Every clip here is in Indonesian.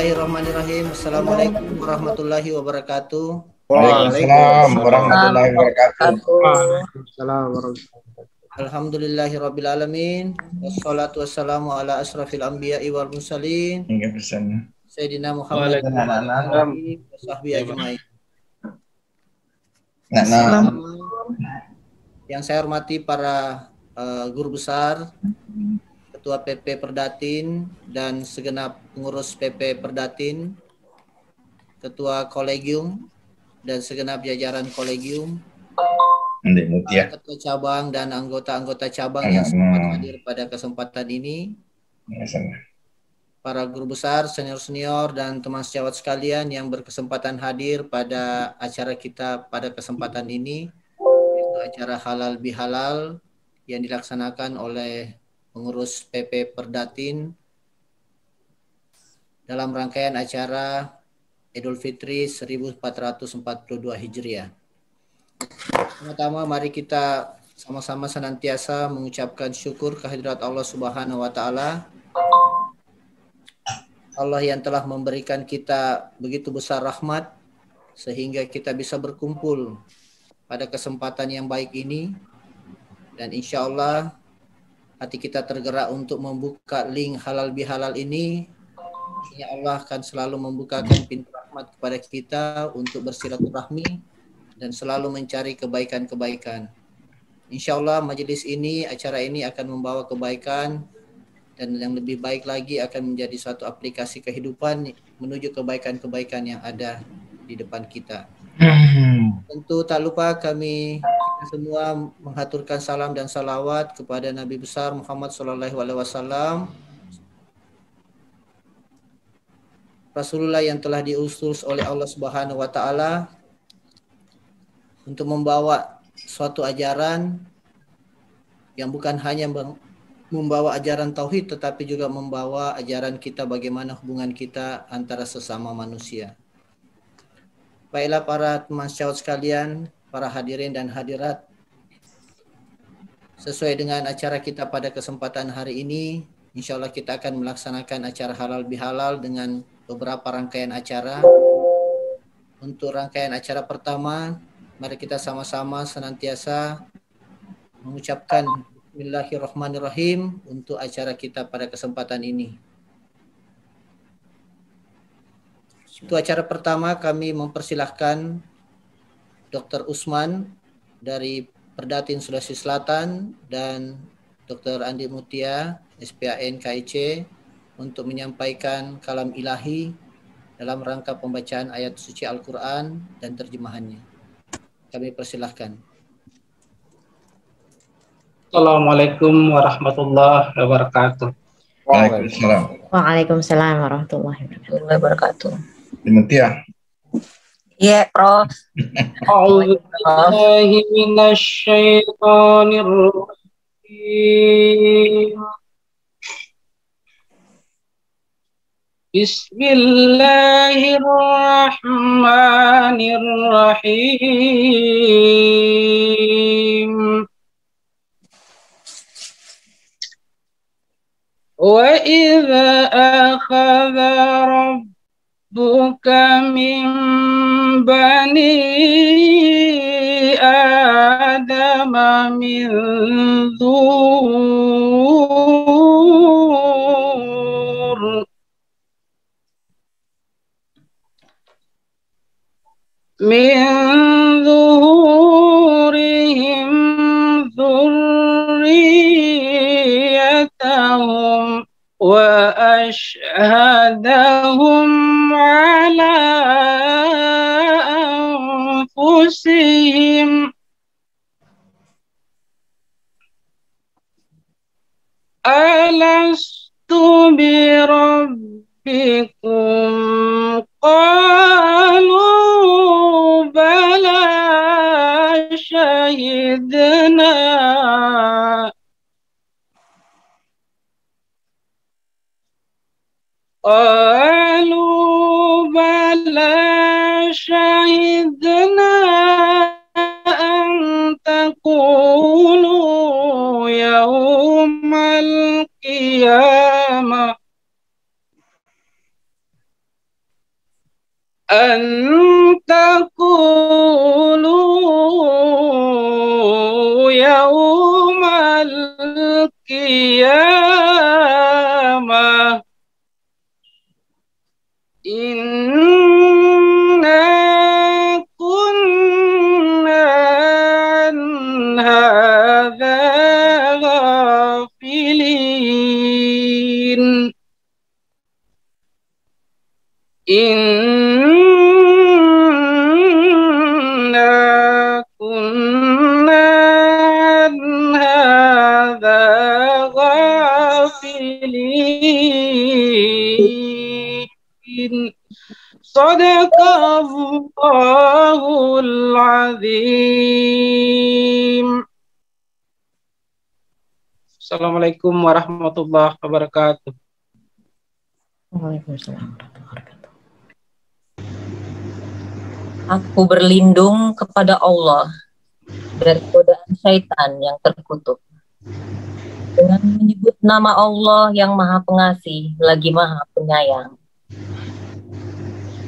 Bismillahirrahmanirrahim. Assalamualaikum warahmatullahi wabarakatuh. Waalaikumsalam warahmatullahi wabarakatuh. Waalaikumsalam warahmatullahi. Alhamdulillahirabbil alamin. Wassalatu wassalamu ala asrafil anbiya'i wal mursalin. Enggak pesan. Sayyidina Muhammad wa alihi washabbihi ajmain. Yang saya hormati para guru besar, Ketua PP Perdatin dan segenap pengurus PP Perdatin, Ketua Kolegium dan segenap jajaran Kolegium, Ketua Cabang dan anggota-anggota cabang yang sempat hadir pada kesempatan ini, para guru besar, senior-senior dan teman sejawat sekalian yang berkesempatan hadir pada acara kita pada kesempatan ini, yaitu acara Halal Bihalal yang dilaksanakan oleh pengurus PP Perdatin dalam rangkaian acara Idul Fitri 1442 Hijriah. Pertama, mari kita sama-sama senantiasa mengucapkan syukur kehadirat Allah Subhanahu wa Ta'ala. Allah yang telah memberikan kita begitu besar rahmat sehingga kita bisa berkumpul pada kesempatan yang baik ini, dan insya Allah hati kita tergerak untuk membuka link halal bihalal ini. Ya Allah akan selalu membukakan pintu rahmat kepada kita untuk bersilaturahmi dan selalu mencari kebaikan-kebaikan. Insya Allah majelis ini, acara ini akan membawa kebaikan dan yang lebih baik lagi akan menjadi suatu aplikasi kehidupan menuju kebaikan-kebaikan yang ada di depan kita. Tentu tak lupa kami semua menghaturkan salam dan salawat kepada Nabi besar Muhammad SAW, Rasulullah yang telah diutus oleh Allah Subhanahu wa Ta'ala untuk membawa suatu ajaran yang bukan hanya membawa ajaran tauhid, tetapi juga membawa ajaran kita bagaimana hubungan kita antara sesama manusia. Baiklah para teman sejawat sekalian, para hadirin dan hadirat, sesuai dengan acara kita pada kesempatan hari ini, insya Allah kita akan melaksanakan acara halal bihalal dengan beberapa rangkaian acara. Untuk rangkaian acara pertama, mari kita sama-sama senantiasa mengucapkan Bismillahirrahmanirrahim untuk acara kita pada kesempatan ini. Untuk acara pertama kami mempersilahkan Dr. Usman dari Perdatin Sulawesi Selatan dan Dr. Andi Mutia, SPAN KIC, untuk menyampaikan kalam ilahi dalam rangka pembacaan ayat suci Al-Quran dan terjemahannya. Kami persilahkan. Assalamualaikum warahmatullahi wabarakatuh. Waalaikumsalam. Waalaikumsalam warahmatullahi wabarakatuh. Mutia. Iya, Prof. A'udzubillahi minasyaitonir rajim. Bismillahirrahmanirrahim. Wa idza akhadha ربك من بني آدم من ظهورهم ذريتهم وأشهدهم على أنفسهم ألست بربكم قالوا بلى شهدنا قالوا بلى شهدنا أن تقولوا يوم القيامة أن تقولوا يوم القيامة إنا كنا عن هذا غافلين إنا كنا عن هذا غافلين صدق الله العظيم. Assalamualaikum warahmatullahi wabarakatuh. Waalaikumsalam warahmatullahi wabarakatuh. Aku berlindung kepada Allah dari godaan syaitan yang terkutuk. Dengan menyebut nama Allah yang Maha Pengasih lagi Maha Penyayang.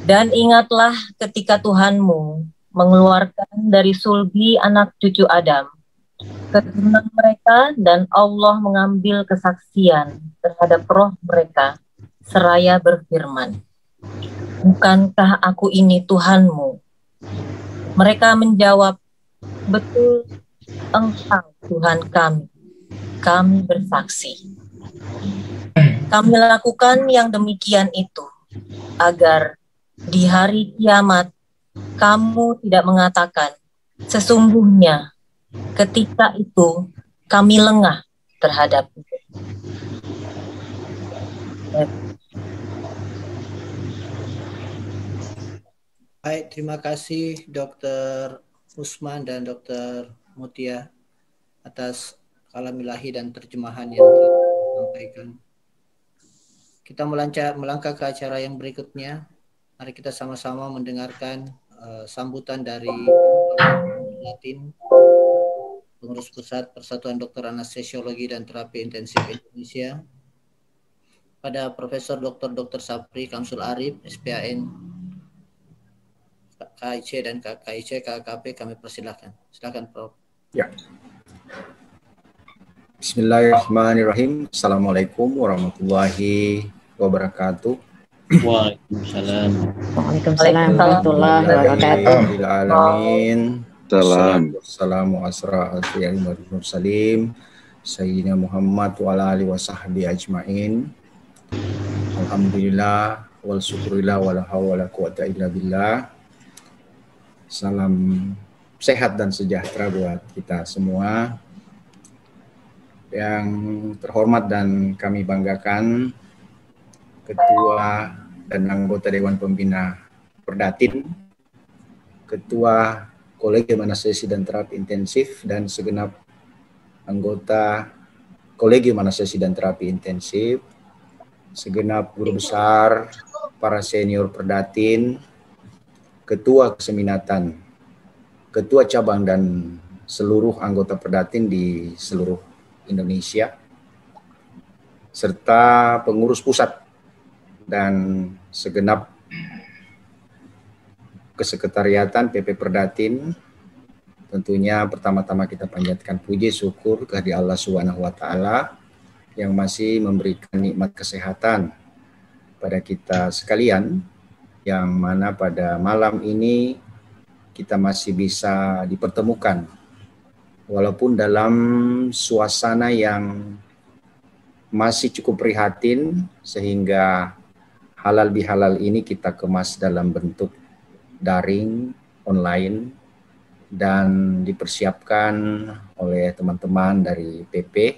Dan ingatlah ketika Tuhanmu mengeluarkan dari sulbi anak cucu Adam keturunan mereka, dan Allah mengambil kesaksian terhadap roh mereka seraya berfirman, bukankah aku ini Tuhanmu? Mereka menjawab, betul, Engkau Tuhan kami bersaksi. Kami lakukan yang demikian itu agar di hari kiamat kamu tidak mengatakan, sesungguhnya ketika itu kami lengah terhadap itu. Baik, terima kasih Dr. Usman dan Dr. Mutia atas kalamilahi dan terjemahan yang telah disampaikan. Kita melangkah ke acara yang berikutnya. Mari kita sama-sama mendengarkan sambutan dari Latin, Pengurus Pusat Persatuan Dokter Anestesiologi dan Terapi Intensif Indonesia, pada Profesor Dr. Sapri Kamsul Arif, SPAN, KIC dan KKIC, KKP, kami persilahkan. Silakan, Prof. Ya. Bismillahirrahmanirrahim. Assalamualaikum warahmatullahi wabarakatuh. Waalaikumsalam. Waalaikumsalam warahmatullahi wabarakatuh. Alamin. Salam. Assalamu asra al-fiyari mursalim. Sayyidina Muhammad wa ala alihi wa sahbihi ajma'in. Alhamdulillah wal syukurillah wa la hawla wa la quwata illa billah. Salam sehat dan sejahtera buat kita semua. Yang terhormat dan kami banggakan, Ketua dan anggota Dewan Pembina Perdatin, Ketua Kolegium Anestesi dan Terapi Intensif, dan segenap anggota Kolegium Anestesi dan Terapi Intensif, segenap guru besar, para senior Perdatin, Ketua Keseminatan, Ketua Cabang, dan seluruh anggota Perdatin di seluruh Indonesia, serta pengurus pusat dan segenap kesekretariatan PP Perdatin. Tentunya pertama-tama kita panjatkan puji syukur kehadirat Allah Subhanahu wa taala yang masih memberikan nikmat kesehatan pada kita sekalian, yang mana pada malam ini kita masih bisa dipertemukan walaupun dalam suasana yang masih cukup prihatin, sehingga halal bihalal ini kita kemas dalam bentuk daring, online, dan dipersiapkan oleh teman-teman dari PP.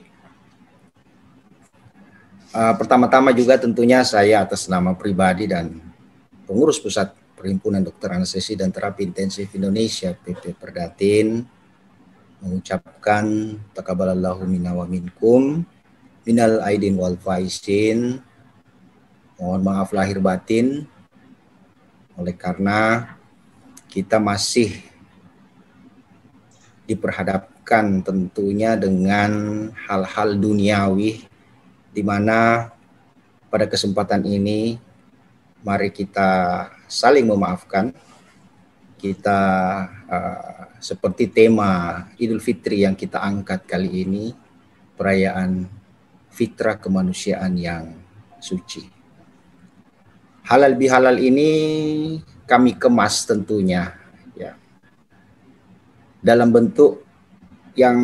Pertama-tama juga tentunya saya atas nama pribadi dan pengurus pusat Perhimpunan Dokter Anestesi dan Terapi Intensif Indonesia PP Perdatin mengucapkan taqabbalallahu minna wa minkum minal aidin wal faizin. Mohon maaf lahir batin oleh karena kita masih diperhadapkan tentunya dengan hal-hal duniawi, di mana pada kesempatan ini mari kita saling memaafkan. Kita seperti tema Idul Fitri yang kita angkat kali ini, perayaan fitrah kemanusiaan yang suci. Halal bihalal ini kami kemas tentunya ya, dalam bentuk yang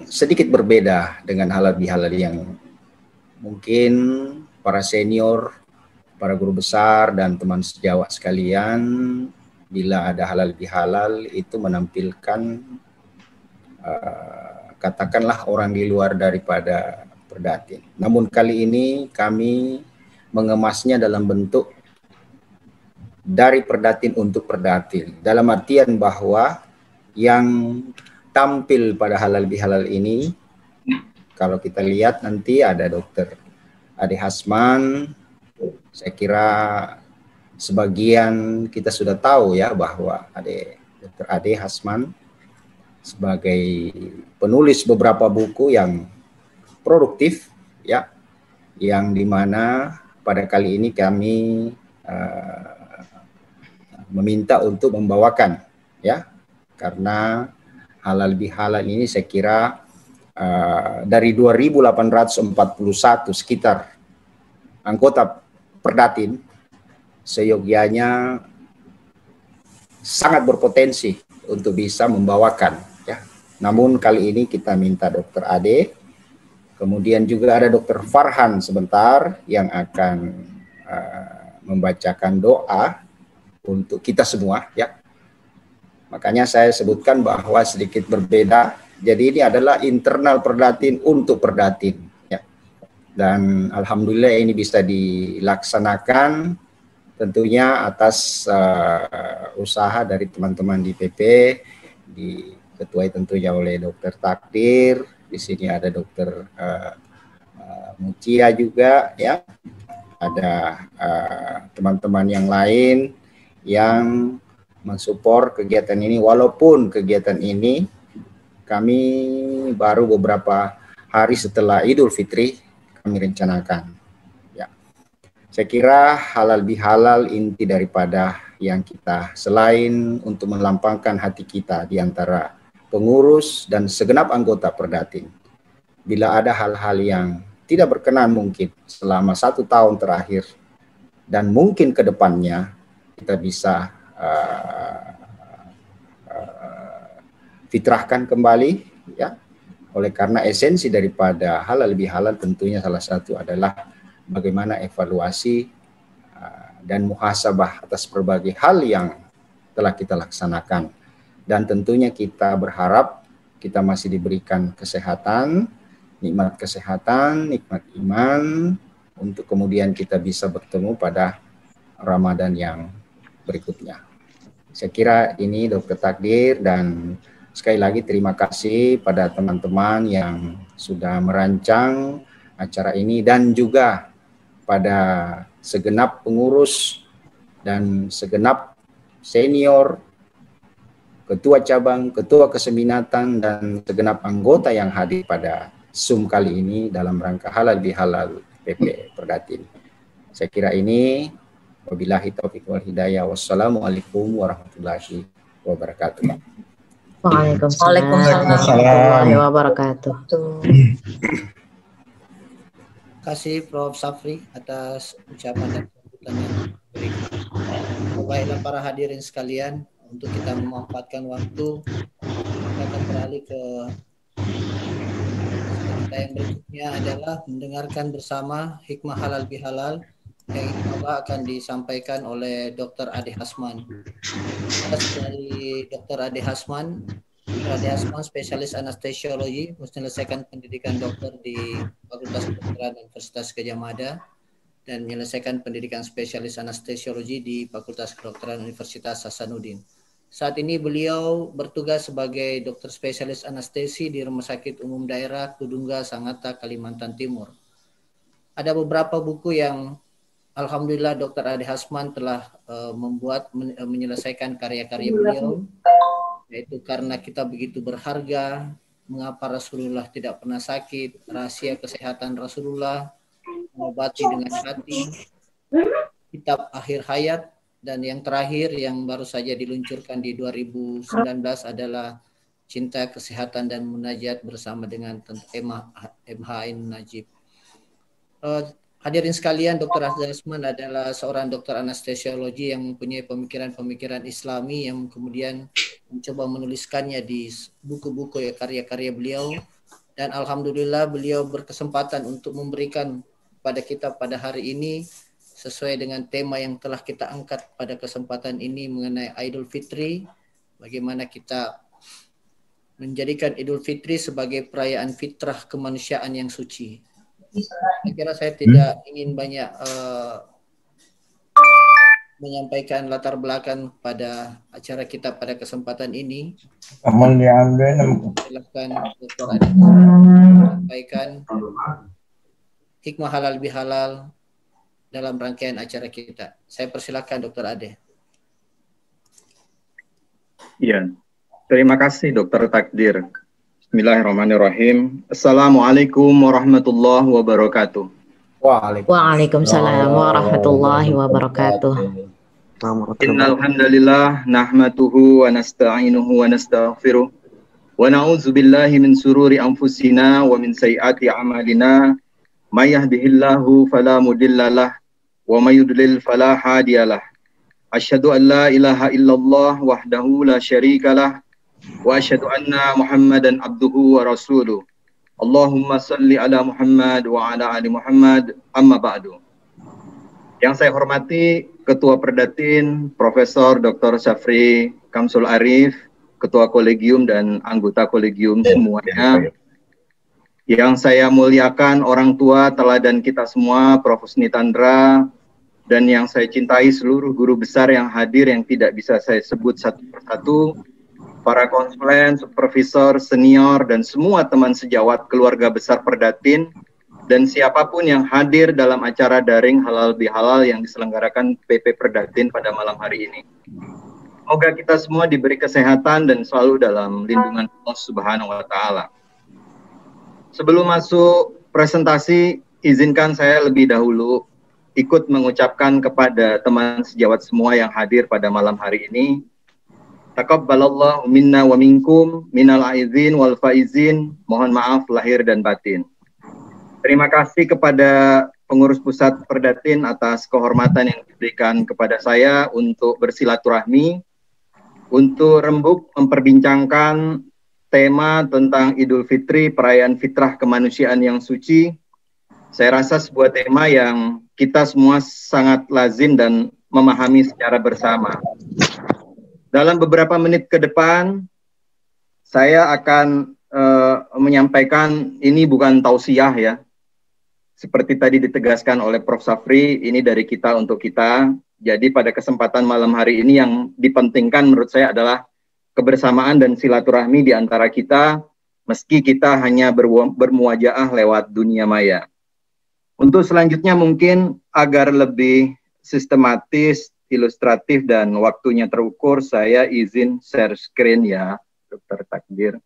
sedikit berbeda dengan halal bihalal yang mungkin para senior, para guru besar dan teman sejawat sekalian, bila ada halal bihalal itu menampilkan katakanlah orang di luar daripada Perdatin. Namun kali ini kami mengemasnya dalam bentuk dari Perdatin untuk Perdatin. Dalam artian bahwa yang tampil pada halal bihalal ini, kalau kita lihat nanti ada Dr. Ade Hasman, saya kira sebagian kita sudah tahu ya bahwa Dr. Ade Hasman sebagai penulis beberapa buku yang produktif ya, yang dimana pada kali ini kami meminta untuk membawakan ya, karena halal bihalal ini saya kira dari 2.841 sekitar anggota Perdatin seyogyanya sangat berpotensi untuk bisa membawakan ya. Namun kali ini kita minta Dr. Ade, kemudian juga ada Dr. Farhan sebentar yang akan membacakan doa untuk kita semua ya. Makanya saya sebutkan bahwa sedikit berbeda. Jadi ini adalah internal Perdatin untuk Perdatin ya. Dan alhamdulillah ini bisa dilaksanakan tentunya atas usaha dari teman-teman di PP, diketuai tentunya oleh Dr. Takdir. Di sini ada Dr. Mutia juga ya. Ada teman-teman yang lain yang mensupport kegiatan ini, walaupun kegiatan ini kami baru beberapa hari setelah Idul Fitri kami rencanakan. Ya. Saya kira halal bihalal inti daripada yang kita, selain untuk melambangkan hati kita di antara pengurus dan segenap anggota Perdatin, bila ada hal-hal yang tidak berkenan mungkin selama 1 tahun terakhir dan mungkin ke depannya kita bisa fitrahkan kembali ya. Oleh karena esensi daripada halal bihalal tentunya salah satu adalah bagaimana evaluasi dan muhasabah atas berbagai hal yang telah kita laksanakan. Dan tentunya kita berharap kita masih diberikan kesehatan, nikmat kesehatan, nikmat iman, untuk kemudian kita bisa bertemu pada Ramadan yang berikutnya. Saya kira ini Dr. Takdir, dan sekali lagi terima kasih pada teman-teman yang sudah merancang acara ini, dan juga pada segenap pengurus dan segenap senior, ketua cabang, ketua keseminatan, dan segenap anggota yang hadir pada Zoom kali ini dalam rangka halal bihalal PP Perdatin. Saya kira ini, wabillahi taufiq wal hidayah. Wassalamualaikum warahmatullahi wabarakatuh. Waalaikumsalam warahmatullahi wabarakatuh. Terima kasih Prof. Safri atas ucapan dan sambutannya. Baiklah para hadirin sekalian, untuk kita memanfaatkan waktu, kita akan beralih ke kita yang berikutnya adalah mendengarkan bersama hikmah halal bihalal yang insya akan disampaikan oleh Dr. Ade Hasman. Dari Dr. Ade Hasman, spesialis anestesiologi, menyelesaikan pendidikan dokter di Fakultas Kedokteran Universitas Gadjah Mada dan menyelesaikan pendidikan spesialis anestesiologi di Fakultas Kedokteran Universitas Hasanuddin. Saat ini beliau bertugas sebagai dokter spesialis anestesi di Rumah Sakit Umum Daerah Kudungga, Sangatta, Kalimantan Timur. Ada beberapa buku yang alhamdulillah Dr. Ade Hasman telah menyelesaikan karya-karya beliau, yaitu Karena Kita Begitu Berharga, Mengapa Rasulullah Tidak Pernah Sakit, Rahasia Kesehatan Rasulullah, Mengobati Dengan Hati. kitab akhir hayat, dan yang terakhir yang baru saja diluncurkan di 2019 adalah Cinta, Kesehatan dan Munajat bersama dengan MH Ainun Najib. Hadirin sekalian, Dr. Azman adalah seorang dokter anestesiologi yang mempunyai pemikiran-pemikiran Islami yang kemudian mencoba menuliskannya di buku-buku karya-karya beliau, dan alhamdulillah beliau berkesempatan untuk memberikan pada kita pada hari ini sesuai dengan tema yang telah kita angkat pada kesempatan ini mengenai Idul Fitri, bagaimana kita menjadikan Idul Fitri sebagai perayaan fitrah kemanusiaan yang suci. Saya kira saya tidak ingin banyak menyampaikan latar belakang pada acara kita pada kesempatan ini. Silakan Dr. Ade menyampaikan hikmah halal bihalal dalam rangkaian acara kita. Saya persilakan Dr. Ade. Iya, terima kasih Dr. Takdir. Bismillahirrahmanirrahim. Assalamualaikum warahmatullahi wabarakatuh. Waalaikumsalam warahmatullahi wabarakatuh. Innal hamdalillah nahmaduhu wa nasta'inuhu wa nastaghfiruh wa na'udzu billahi min sururi anfusina wa min sayyiati a'malina may yahdihillahu fala mudhillalah wa may yudlil fala hadiyalah. Asyhadu an la ilaha illallah wahdahu la syarikalah wa asyhadu anna Muhammadan abduhu wa rasuluh. Allahumma salli ala Muhammad wa ala ali Muhammad, amma ba'du. Yang saya hormati Ketua Perdatin Profesor Dr. Syafri Kamsul Arif, Ketua Kolegium dan anggota Kolegium semuanya. Yang saya muliakan orang tua teladan kita semua, Prof. Husni Tandra, dan yang saya cintai seluruh guru besar yang hadir yang tidak bisa saya sebut satu persatu, para konsulen, supervisor, senior, dan semua teman sejawat keluarga besar Perdatin, dan siapapun yang hadir dalam acara daring halal bihalal yang diselenggarakan PP Perdatin pada malam hari ini. Semoga kita semua diberi kesehatan dan selalu dalam lindungan Allah Subhanahu wa Ta'ala. Sebelum masuk presentasi, izinkan saya lebih dahulu ikut mengucapkan kepada teman sejawat semua yang hadir pada malam hari ini, taqabbalallahu minna wa minkum minal aizin wal faizin. Mohon maaf lahir dan batin. Terima kasih kepada pengurus pusat Perdatin atas kehormatan yang diberikan kepada saya untuk bersilaturahmi, untuk rembuk memperbincangkan tema tentang Idul Fitri, perayaan fitrah kemanusiaan yang suci. Saya rasa sebuah tema yang kita semua sangat lazim dan memahami secara bersama. Dalam beberapa menit ke depan, saya akan menyampaikan, ini bukan tausiah ya. Seperti tadi ditegaskan oleh Prof. Syafri, ini dari kita untuk kita. Jadi pada kesempatan malam hari ini yang dipentingkan menurut saya adalah kebersamaan dan silaturahmi di antara kita, meski kita hanya bermuajaah lewat dunia maya. Untuk selanjutnya mungkin agar lebih sistematis, ilustratif, dan waktunya terukur, saya izin share screen ya, Dr. Takdir.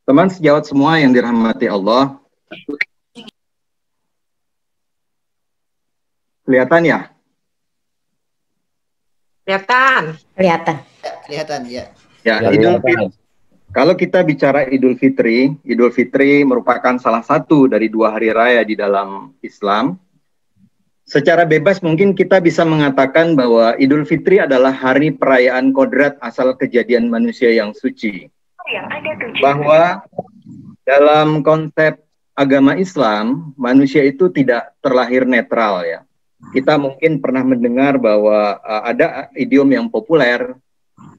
Teman sejawat semua yang dirahmati Allah, kelihatan ya? Kelihatan Ya. Ya, Idul Fitri. Kalau kita bicara Idul Fitri merupakan salah satu dari 2 hari raya di dalam Islam. Secara bebas mungkin kita bisa mengatakan bahwa Idul Fitri adalah hari perayaan kodrat asal kejadian manusia yang suci. Bahwa dalam konsep agama Islam, manusia itu tidak terlahir netral ya. Kita mungkin pernah mendengar bahwa ada idiom yang populer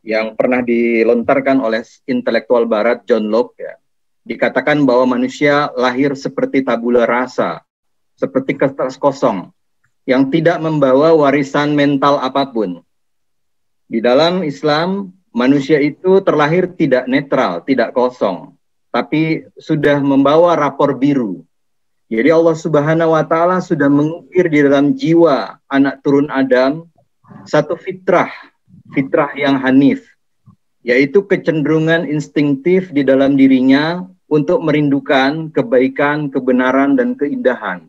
yang pernah dilontarkan oleh intelektual barat John Locke ya. Dikatakan bahwa manusia lahir seperti tabula rasa, seperti kertas kosong yang tidak membawa warisan mental apapun. Di dalam Islam, manusia itu terlahir tidak netral, tidak kosong, tapi sudah membawa rapor biru. Jadi Allah Subhanahu wa Ta'ala sudah mengukir di dalam jiwa anak turun Adam satu fitrah yang hanif, yaitu kecenderungan instinktif di dalam dirinya untuk merindukan kebaikan, kebenaran, dan keindahan.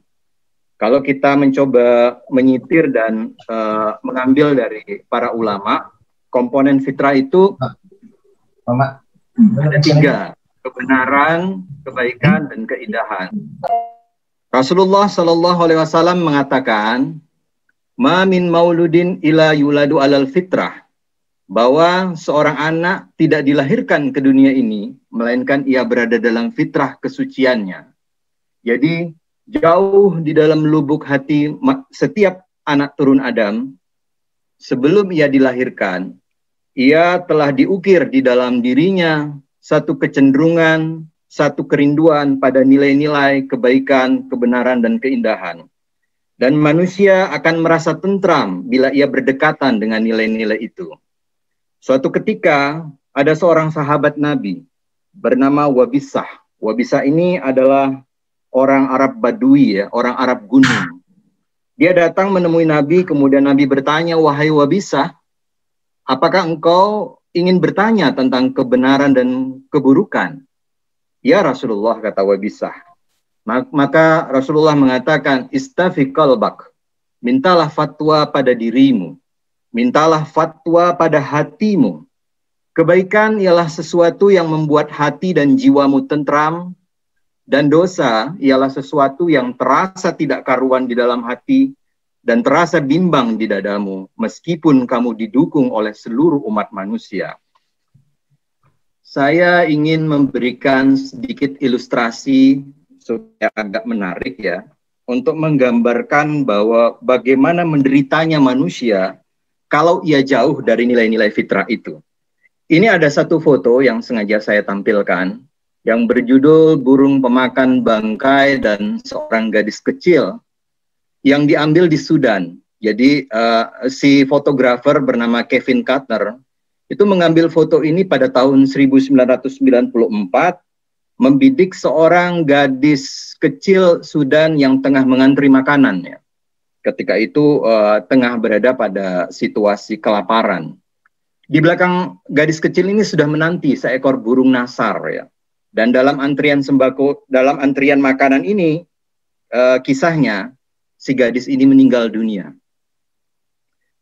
Kalau kita mencoba menyitir dan mengambil dari para ulama, komponen fitrah itu ada 3, kebenaran, kebaikan, dan keindahan. Rasulullah Shallallahu Alaihi Wasallam mengatakan, "Ma min mauludin ila yuladu alal fitrah," bahwa seorang anak tidak dilahirkan ke dunia ini, melainkan ia berada dalam fitrah kesuciannya. Jadi, jauh di dalam lubuk hati setiap anak turun Adam, sebelum ia dilahirkan, ia telah diukir di dalam dirinya satu kecenderungan, satu kerinduan pada nilai-nilai kebaikan, kebenaran, dan keindahan. Dan manusia akan merasa tentram bila ia berdekatan dengan nilai-nilai itu. Suatu ketika, ada seorang sahabat Nabi bernama Wabisah. Wabisah ini adalah orang Arab Badui, ya, orang Arab gunung. Dia datang menemui Nabi, kemudian Nabi bertanya, "Wahai Wabisah, apakah engkau ingin bertanya tentang kebenaran dan keburukan?" "Ya Rasulullah," kata Wabisah. Maka Rasulullah mengatakan, "Istafi qalbak," mintalah fatwa pada dirimu, mintalah fatwa pada hatimu. Kebaikan ialah sesuatu yang membuat hati dan jiwamu tentram, dan dosa ialah sesuatu yang terasa tidak karuan di dalam hati dan terasa bimbang di dadamu, meskipun kamu didukung oleh seluruh umat manusia. Saya ingin memberikan sedikit ilustrasi supaya agak menarik, ya, untuk menggambarkan bahwa bagaimana menderitanya manusia kalau ia jauh dari nilai-nilai fitrah itu. Ini ada satu foto yang sengaja saya tampilkan, yang berjudul Burung Pemakan Bangkai dan Seorang Gadis Kecil, yang diambil di Sudan. Jadi si fotografer bernama Kevin Cutner itu mengambil foto ini pada tahun 1994, membidik seorang gadis kecil Sudan yang tengah mengantri makanannya. Ketika itu tengah berada pada situasi kelaparan. Di belakang gadis kecil ini sudah menanti seekor burung nasar, ya. Dan dalam antrian sembako, dalam antrian makanan ini, kisahnya si gadis ini meninggal dunia.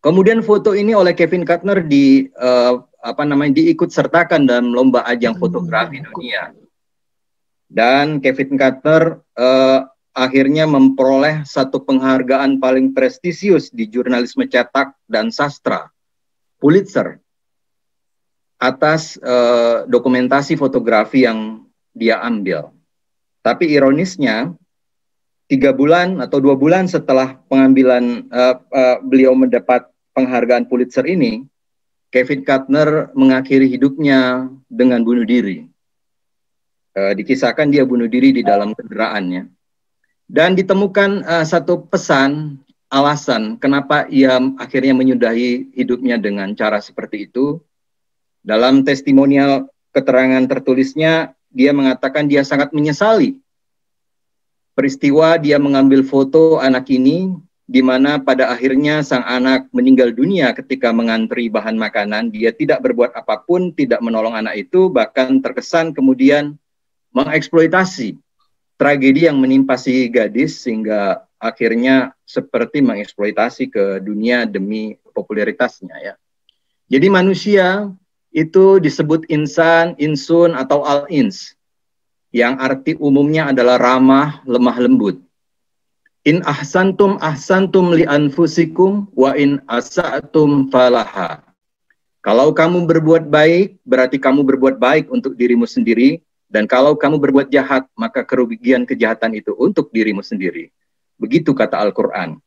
Kemudian foto ini oleh Kevin Cutner diikut sertakan dalam lomba ajang fotografi dunia. Dan Kevin Cutner akhirnya memperoleh satu penghargaan paling prestisius di jurnalisme cetak dan sastra, Pulitzer, atas dokumentasi fotografi yang dia ambil. Tapi ironisnya, 3 bulan atau 2 bulan setelah pengambilan beliau mendapat penghargaan Pulitzer ini, Kevin Cutner mengakhiri hidupnya dengan bunuh diri. Dikisahkan dia bunuh diri di dalam kendaraannya. Dan ditemukan satu pesan, alasan kenapa ia akhirnya menyudahi hidupnya dengan cara seperti itu. Dalam testimonial keterangan tertulisnya, dia mengatakan dia sangat menyesali peristiwa dia mengambil foto anak ini, di mana pada akhirnya sang anak meninggal dunia ketika mengantri bahan makanan. Dia tidak berbuat apapun, tidak menolong anak itu, bahkan terkesan kemudian mengeksploitasi tragedi yang menimpa si gadis, sehingga akhirnya seperti mengeksploitasi ke dunia demi popularitasnya, ya. Jadi manusia itu disebut insan, insun, atau al-ins, yang arti umumnya adalah ramah, lemah lembut. In ahsantum ahsantum li anfusikum wa in asa'tum falaha. Kalau kamu berbuat baik, berarti kamu berbuat baik untuk dirimu sendiri, dan kalau kamu berbuat jahat, maka kerugian kejahatan itu untuk dirimu sendiri. Begitu kata Al-Quran.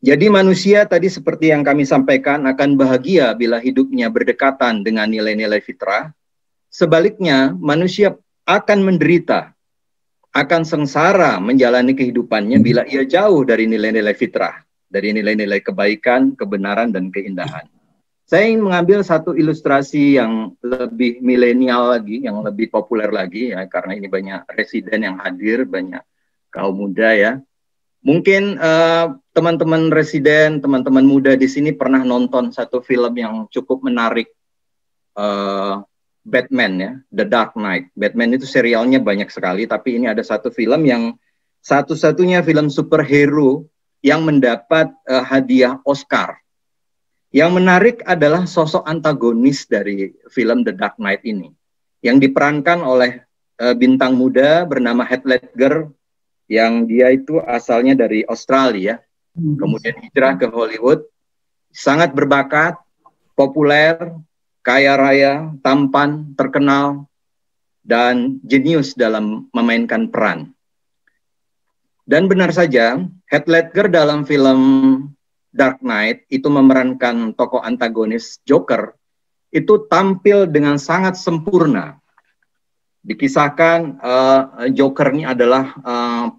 Jadi manusia tadi seperti yang kami sampaikan akan bahagia bila hidupnya berdekatan dengan nilai-nilai fitrah. Sebaliknya, manusia akan menderita, akan sengsara menjalani kehidupannya bila ia jauh dari nilai-nilai fitrah, dari nilai-nilai kebaikan, kebenaran, dan keindahan. Saya ingin mengambil satu ilustrasi yang lebih milenial lagi, yang lebih populer lagi, ya, karena ini banyak residen yang hadir, banyak kaum muda, ya. Mungkin teman-teman residen, teman-teman muda di sini pernah nonton satu film yang cukup menarik Batman ya, The Dark Knight. Batman itu serialnya banyak sekali, tapi ini ada satu film yang satu-satunya film superhero yang mendapat hadiah Oscar. Yang menarik adalah sosok antagonis dari film The Dark Knight ini, yang diperankan oleh bintang muda bernama Heath Ledger, yang dia itu asalnya dari Australia, kemudian hijrah ke Hollywood, sangat berbakat, populer, kaya raya, tampan, terkenal, dan jenius dalam memainkan peran. Dan benar saja, Heath Ledger dalam film Dark Knight itu memerankan tokoh antagonis Joker, itu tampil dengan sangat sempurna. Dikisahkan Joker ini adalah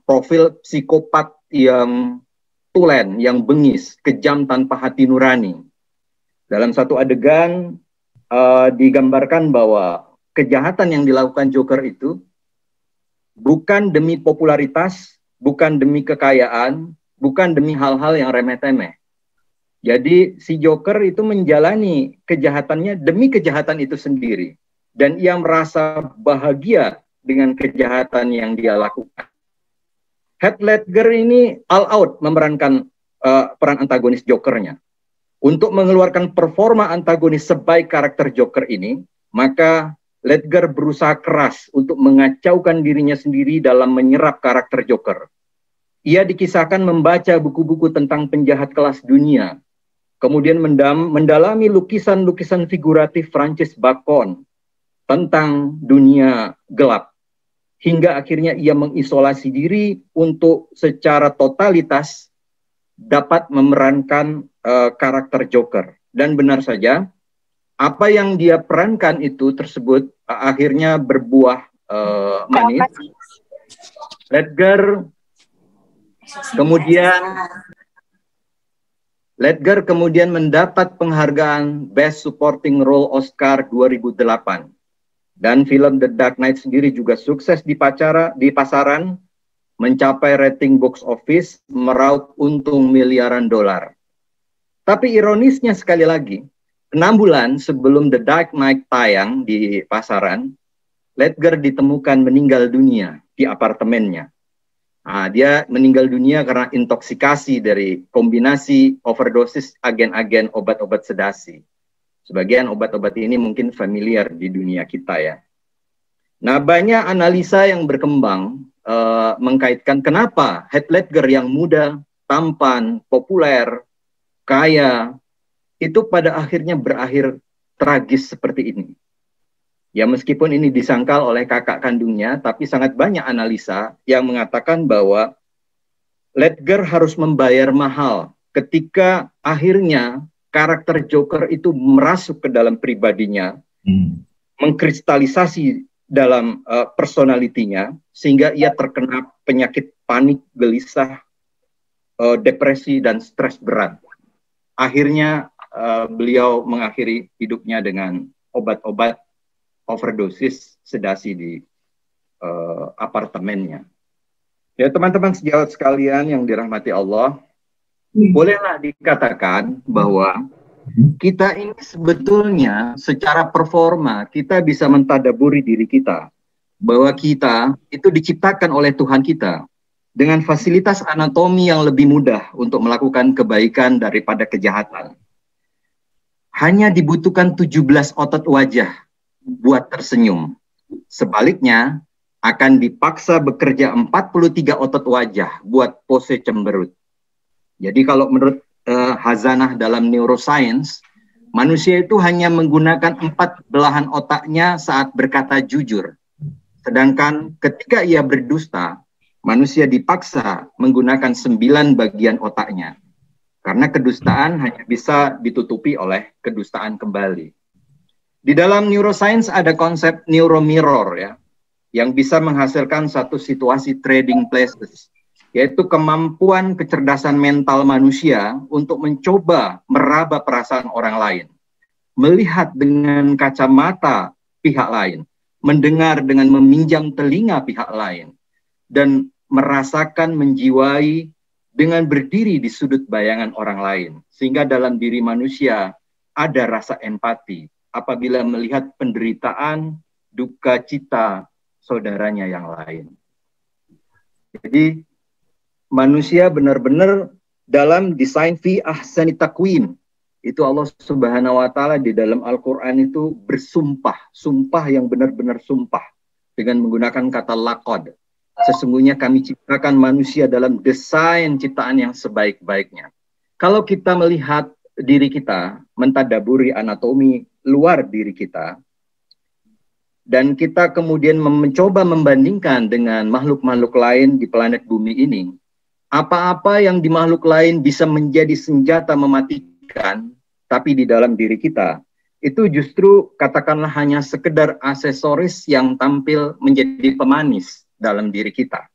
profil psikopat yang tulen, yang bengis, kejam tanpa hati nurani. Dalam satu adegan digambarkan bahwa kejahatan yang dilakukan Joker itu bukan demi popularitas, bukan demi kekayaan, bukan demi hal-hal yang remeh-temeh. Jadi si Joker itu menjalani kejahatannya demi kejahatan itu sendiri. Dan ia merasa bahagia dengan kejahatan yang dia lakukan. Heath Ledger ini all out memerankan peran antagonis Jokernya. Untuk mengeluarkan performa antagonis sebaik karakter Joker ini, maka Ledger berusaha keras untuk mengacaukan dirinya sendiri dalam menyerap karakter Joker. Ia dikisahkan membaca buku-buku tentang penjahat kelas dunia, kemudian mendalami lukisan-lukisan figuratif Francis Bacon tentang dunia gelap, hingga akhirnya ia mengisolasi diri untuk secara totalitas dapat memerankan karakter Joker. Dan benar saja, apa yang dia perankan itu tersebut akhirnya berbuah manis. Ledger kemudian mendapat penghargaan Best Supporting Role Oscar 2008. Dan film The Dark Knight sendiri juga sukses di pasaran, mencapai rating box office, meraup untung miliaran dolar. Tapi ironisnya sekali lagi, 6 bulan sebelum The Dark Knight tayang di pasaran, Ledger ditemukan meninggal dunia di apartemennya. Dia meninggal dunia karena intoksikasi dari kombinasi overdosis agen-agen obat-obat sedasi. Sebagian obat-obat ini mungkin familiar di dunia kita ya. Nah, banyak analisa yang berkembang mengkaitkan kenapa Heath Ledger yang muda, tampan, populer, kaya, itu pada akhirnya berakhir tragis seperti ini. Ya, meskipun ini disangkal oleh kakak kandungnya, tapi sangat banyak analisa yang mengatakan bahwa Ledger harus membayar mahal ketika akhirnya karakter Joker itu merasuk ke dalam pribadinya, mengkristalisasi dalam personalitinya, sehingga ia terkena penyakit panik, gelisah, depresi, dan stres berat. Akhirnya beliau mengakhiri hidupnya dengan obat-obat overdosis sedasi di apartemennya. Ya, teman-teman sejawat sekalian yang dirahmati Allah, bolehlah dikatakan bahwa kita ini sebetulnya secara performa kita bisa mentadaburi diri kita, bahwa kita itu diciptakan oleh Tuhan kita dengan fasilitas anatomi yang lebih mudah untuk melakukan kebaikan daripada kejahatan. Hanya dibutuhkan 17 otot wajah buat tersenyum. Sebaliknya akan dipaksa bekerja 43 otot wajah buat pose cemberut. Jadi kalau menurut Hazanah dalam neuroscience, manusia itu hanya menggunakan 4 belahan otaknya saat berkata jujur. Sedangkan ketika ia berdusta, manusia dipaksa menggunakan 9 bagian otaknya. Karena kedustaan hanya bisa ditutupi oleh kedustaan kembali. Di dalam neuroscience ada konsep neuromirror ya, yang bisa menghasilkan satu situasi trading places, yaitu kemampuan kecerdasan mental manusia untuk mencoba meraba perasaan orang lain, melihat dengan kacamata pihak lain, mendengar dengan meminjam telinga pihak lain, dan merasakan, menjiwai dengan berdiri di sudut bayangan orang lain. Sehingga dalam diri manusia ada rasa empati, apabila melihat penderitaan, duka cita saudaranya yang lain. Jadi manusia benar-benar dalam desain fi ahsani taqwim. Itu Allah Subhanahu wa taala di dalam Al-Qur'an itu bersumpah, sumpah yang benar-benar sumpah dengan menggunakan kata laqad. Sesungguhnya kami ciptakan manusia dalam desain ciptaan yang sebaik-baiknya. Kalau kita melihat diri kita, mentadaburi anatomi luar diri kita, dan kita kemudian mencoba membandingkan dengan makhluk-makhluk lain di planet bumi ini, apa-apa yang di makhluk lain bisa menjadi senjata mematikan, tapi di dalam diri kita, itu justru katakanlah hanya sekedar aksesoris yang tampil menjadi pemanis dalam diri kita.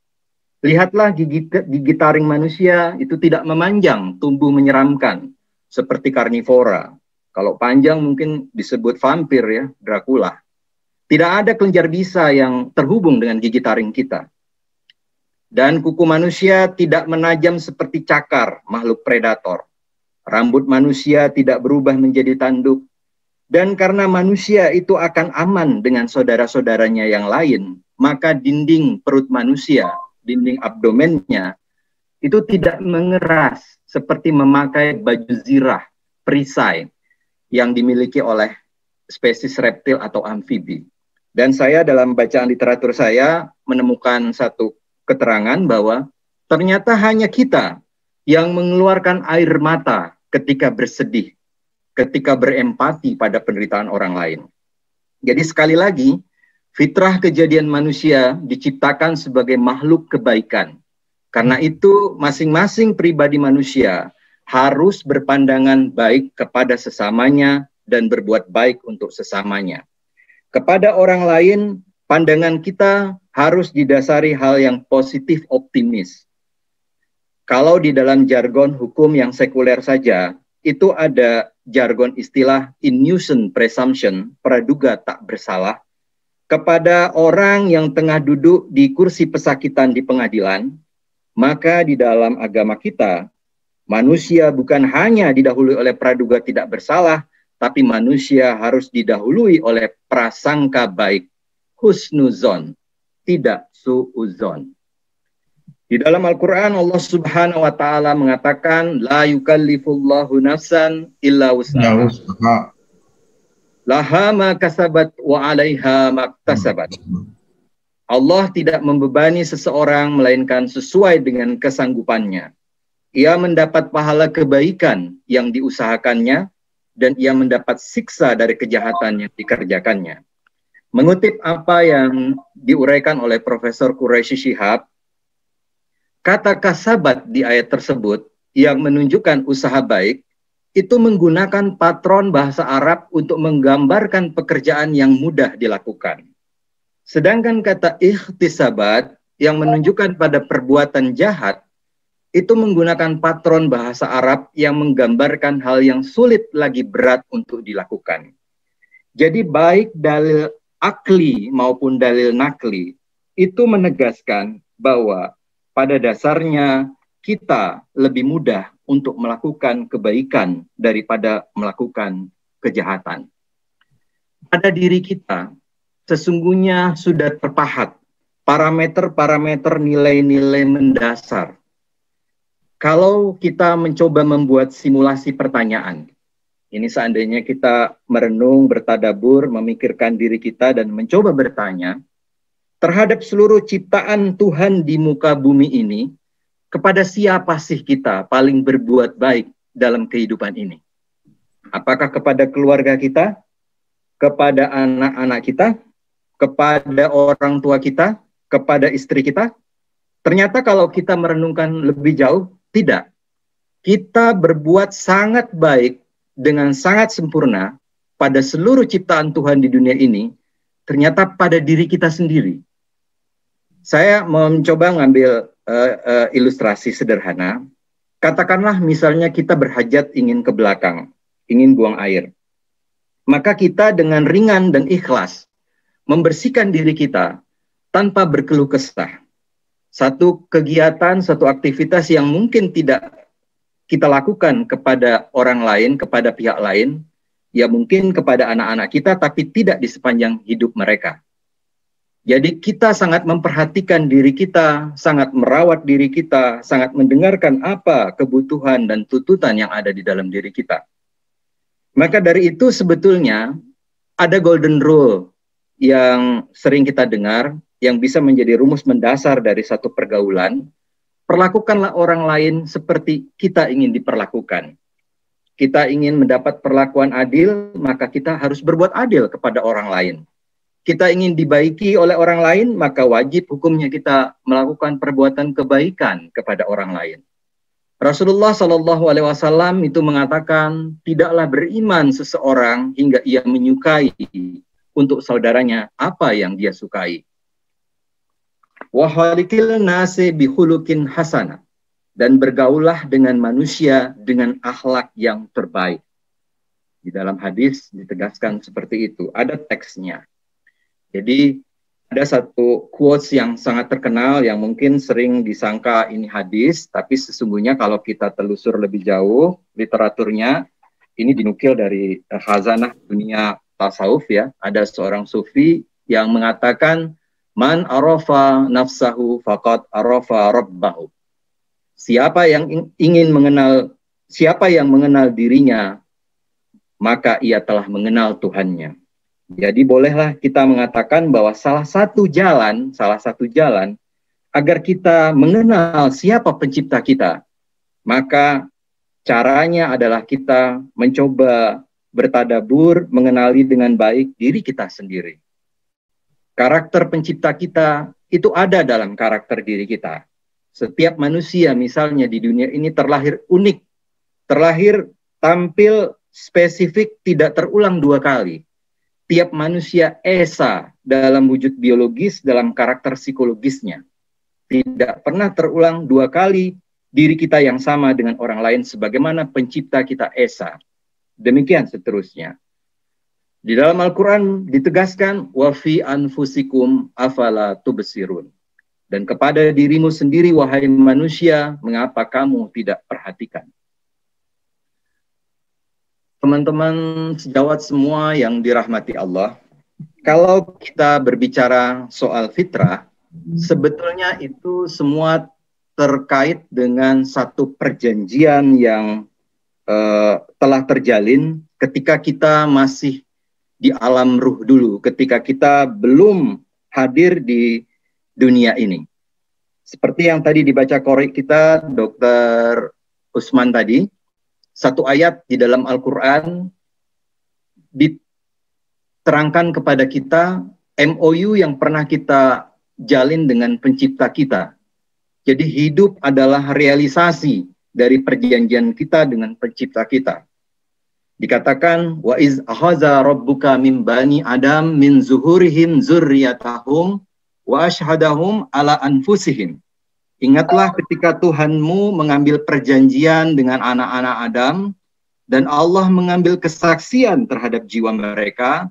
Lihatlah gigi taring manusia itu tidak memanjang, tumbuh menyeramkan, seperti karnivora. Kalau panjang mungkin disebut vampir ya, Dracula. Tidak ada kelenjar bisa yang terhubung dengan gigi taring kita. Dan kuku manusia tidak menajam seperti cakar makhluk predator. Rambut manusia tidak berubah menjadi tanduk. Dan karena manusia itu akan aman dengan saudara-saudaranya yang lain, maka dinding perut manusia, dinding abdomennya, itu tidak mengeras seperti memakai baju zirah, perisai, yang dimiliki oleh spesies reptil atau amfibi. Dan saya dalam bacaan literatur saya menemukan satu keterangan bahwa ternyata hanya kita yang mengeluarkan air mata ketika bersedih, ketika berempati pada penderitaan orang lain. Jadi sekali lagi, fitrah kejadian manusia diciptakan sebagai makhluk kebaikan. Karena itu masing-masing pribadi manusia harus berpandangan baik kepada sesamanya dan berbuat baik untuk sesamanya. Kepada orang lain, pandangan kita harus didasari hal yang positif optimis. Kalau di dalam jargon hukum yang sekuler saja, itu ada jargon istilah innocent presumption, praduga tak bersalah, kepada orang yang tengah duduk di kursi pesakitan di pengadilan, maka di dalam agama kita, manusia bukan hanya didahului oleh praduga tidak bersalah, tapi manusia harus didahului oleh prasangka baik, husnuzon, tidak suuzon. Di dalam Al-Quran Allah Subhanahu wa ta'ala mengatakan la yukallifullahu nafsan illa wus'aha. Laha ma kasabat wa 'alaiha ma iktasabat. Allah tidak membebani seseorang melainkan sesuai dengan kesanggupannya. Ia mendapat pahala kebaikan yang diusahakannya dan ia mendapat siksa dari kejahatan yang dikerjakannya. Mengutip apa yang diuraikan oleh Profesor Quraisy Shihab, kata kasabat di ayat tersebut yang menunjukkan usaha baik itu menggunakan patron bahasa Arab untuk menggambarkan pekerjaan yang mudah dilakukan. Sedangkan kata ikhtisabat yang menunjukkan pada perbuatan jahat itu menggunakan patron bahasa Arab yang menggambarkan hal yang sulit lagi berat untuk dilakukan. Jadi baik dalil akli maupun dalil nakli itu menegaskan bahwa pada dasarnya kita lebih mudah untuk melakukan kebaikan daripada melakukan kejahatan. Pada diri kita sesungguhnya sudah terpahat parameter-parameter nilai-nilai mendasar. Kalau kita mencoba membuat simulasi pertanyaan, ini seandainya kita merenung, bertadabur, memikirkan diri kita dan mencoba bertanya, terhadap seluruh ciptaan Tuhan di muka bumi ini, kepada siapa sih kita paling berbuat baik dalam kehidupan ini? Apakah kepada keluarga kita? Kepada anak-anak kita? Kepada orang tua kita? Kepada istri kita? Ternyata kalau kita merenungkan lebih jauh, tidak. Kita berbuat sangat baik dengan sangat sempurna pada seluruh ciptaan Tuhan di dunia ini, ternyata pada diri kita sendiri. Saya mencoba ngambil ilustrasi sederhana. Katakanlah misalnya kita berhajat ingin ke belakang, ingin buang air. Maka kita dengan ringan dan ikhlas membersihkan diri kita tanpa berkeluh kesah. Satu kegiatan, satu aktivitas yang mungkin tidak kita lakukan kepada orang lain, kepada pihak lain, Ya mungkin kepada anak-anak kita, tapi tidak di sepanjang hidup mereka. Jadi kita sangat memperhatikan diri kita, sangat merawat diri kita, sangat mendengarkan apa kebutuhan dan tuntutan yang ada di dalam diri kita. Maka dari itu sebetulnya ada golden rule yang sering kita dengar, yang bisa menjadi rumus mendasar dari satu pergaulan. Perlakukanlah orang lain seperti kita ingin diperlakukan. Kita ingin mendapat perlakuan adil, maka kita harus berbuat adil kepada orang lain. Kita ingin dibaiki oleh orang lain, maka wajib hukumnya kita melakukan perbuatan kebaikan kepada orang lain. Rasulullah SAW itu mengatakan, tidaklah beriman seseorang hingga ia menyukai untuk saudaranya apa yang dia sukai. Wa khalikil nasi bihulukin hasanah, dan bergaulah dengan manusia dengan akhlak yang terbaik. Di dalam hadis ditegaskan seperti itu, ada teksnya. Jadi ada satu quotes yang sangat terkenal yang mungkin sering disangka ini hadis, tapi sesungguhnya kalau kita telusur lebih jauh literaturnya, ini dinukil dari khazanah dunia tasawuf ya. Ada seorang sufi yang mengatakan, man arafa nafsahu faqad arafa rabbahu. Siapa yang mengenal dirinya, maka ia telah mengenal Tuhannya. Jadi bolehlah kita mengatakan bahwa salah satu jalan agar kita mengenal siapa pencipta kita, maka caranya adalah kita mencoba bertadabur, mengenali dengan baik diri kita sendiri. Karakter pencipta kita itu ada dalam karakter diri kita. Setiap manusia misalnya di dunia ini terlahir unik, terlahir tampil spesifik, tidak terulang dua kali. Tiap manusia esa dalam wujud biologis, dalam karakter psikologisnya. Tidak pernah terulang dua kali diri kita yang sama dengan orang lain sebagaimana pencipta kita esa. Demikian seterusnya. Di dalam Al-Quran ditegaskan, wa fi anfusikum afala tubsirun. Dan kepada dirimu sendiri, wahai manusia, mengapa kamu tidak perhatikan? Teman-teman sejawat semua yang dirahmati Allah, kalau kita berbicara soal fitrah, sebetulnya itu semua terkait dengan satu perjanjian yang telah terjalin ketika kita masih di alam ruh dulu, ketika kita belum hadir di dunia ini. Seperti yang tadi dibaca korek kita, Dr. Usman tadi, satu ayat di dalam Al-Quran diterangkan kepada kita MOU yang pernah kita jalin dengan pencipta kita. Jadi hidup adalah realisasi dari perjanjian kita dengan pencipta kita. Dikatakan, wa iz akhadha rabbuka min bani adam min zuhurihim zurriyatahum wa ashhadahum ala anfusihim. Ingatlah ketika Tuhanmu mengambil perjanjian dengan anak-anak Adam dan Allah mengambil kesaksian terhadap jiwa mereka.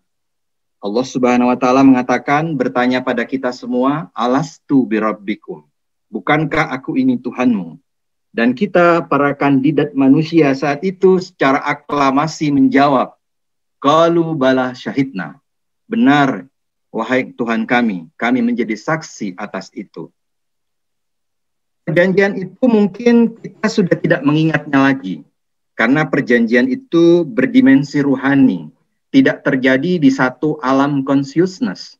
Allah Subhanahu wa taala mengatakan, bertanya pada kita semua, alastu birabbikum. Bukankah aku ini Tuhanmu? Dan kita para kandidat manusia saat itu secara aklamasi menjawab, qalu bala syahidna. Benar, wahai Tuhan kami menjadi saksi atas itu. Perjanjian itu mungkin kita sudah tidak mengingatnya lagi, karena perjanjian itu berdimensi ruhani, tidak terjadi di satu alam consciousness.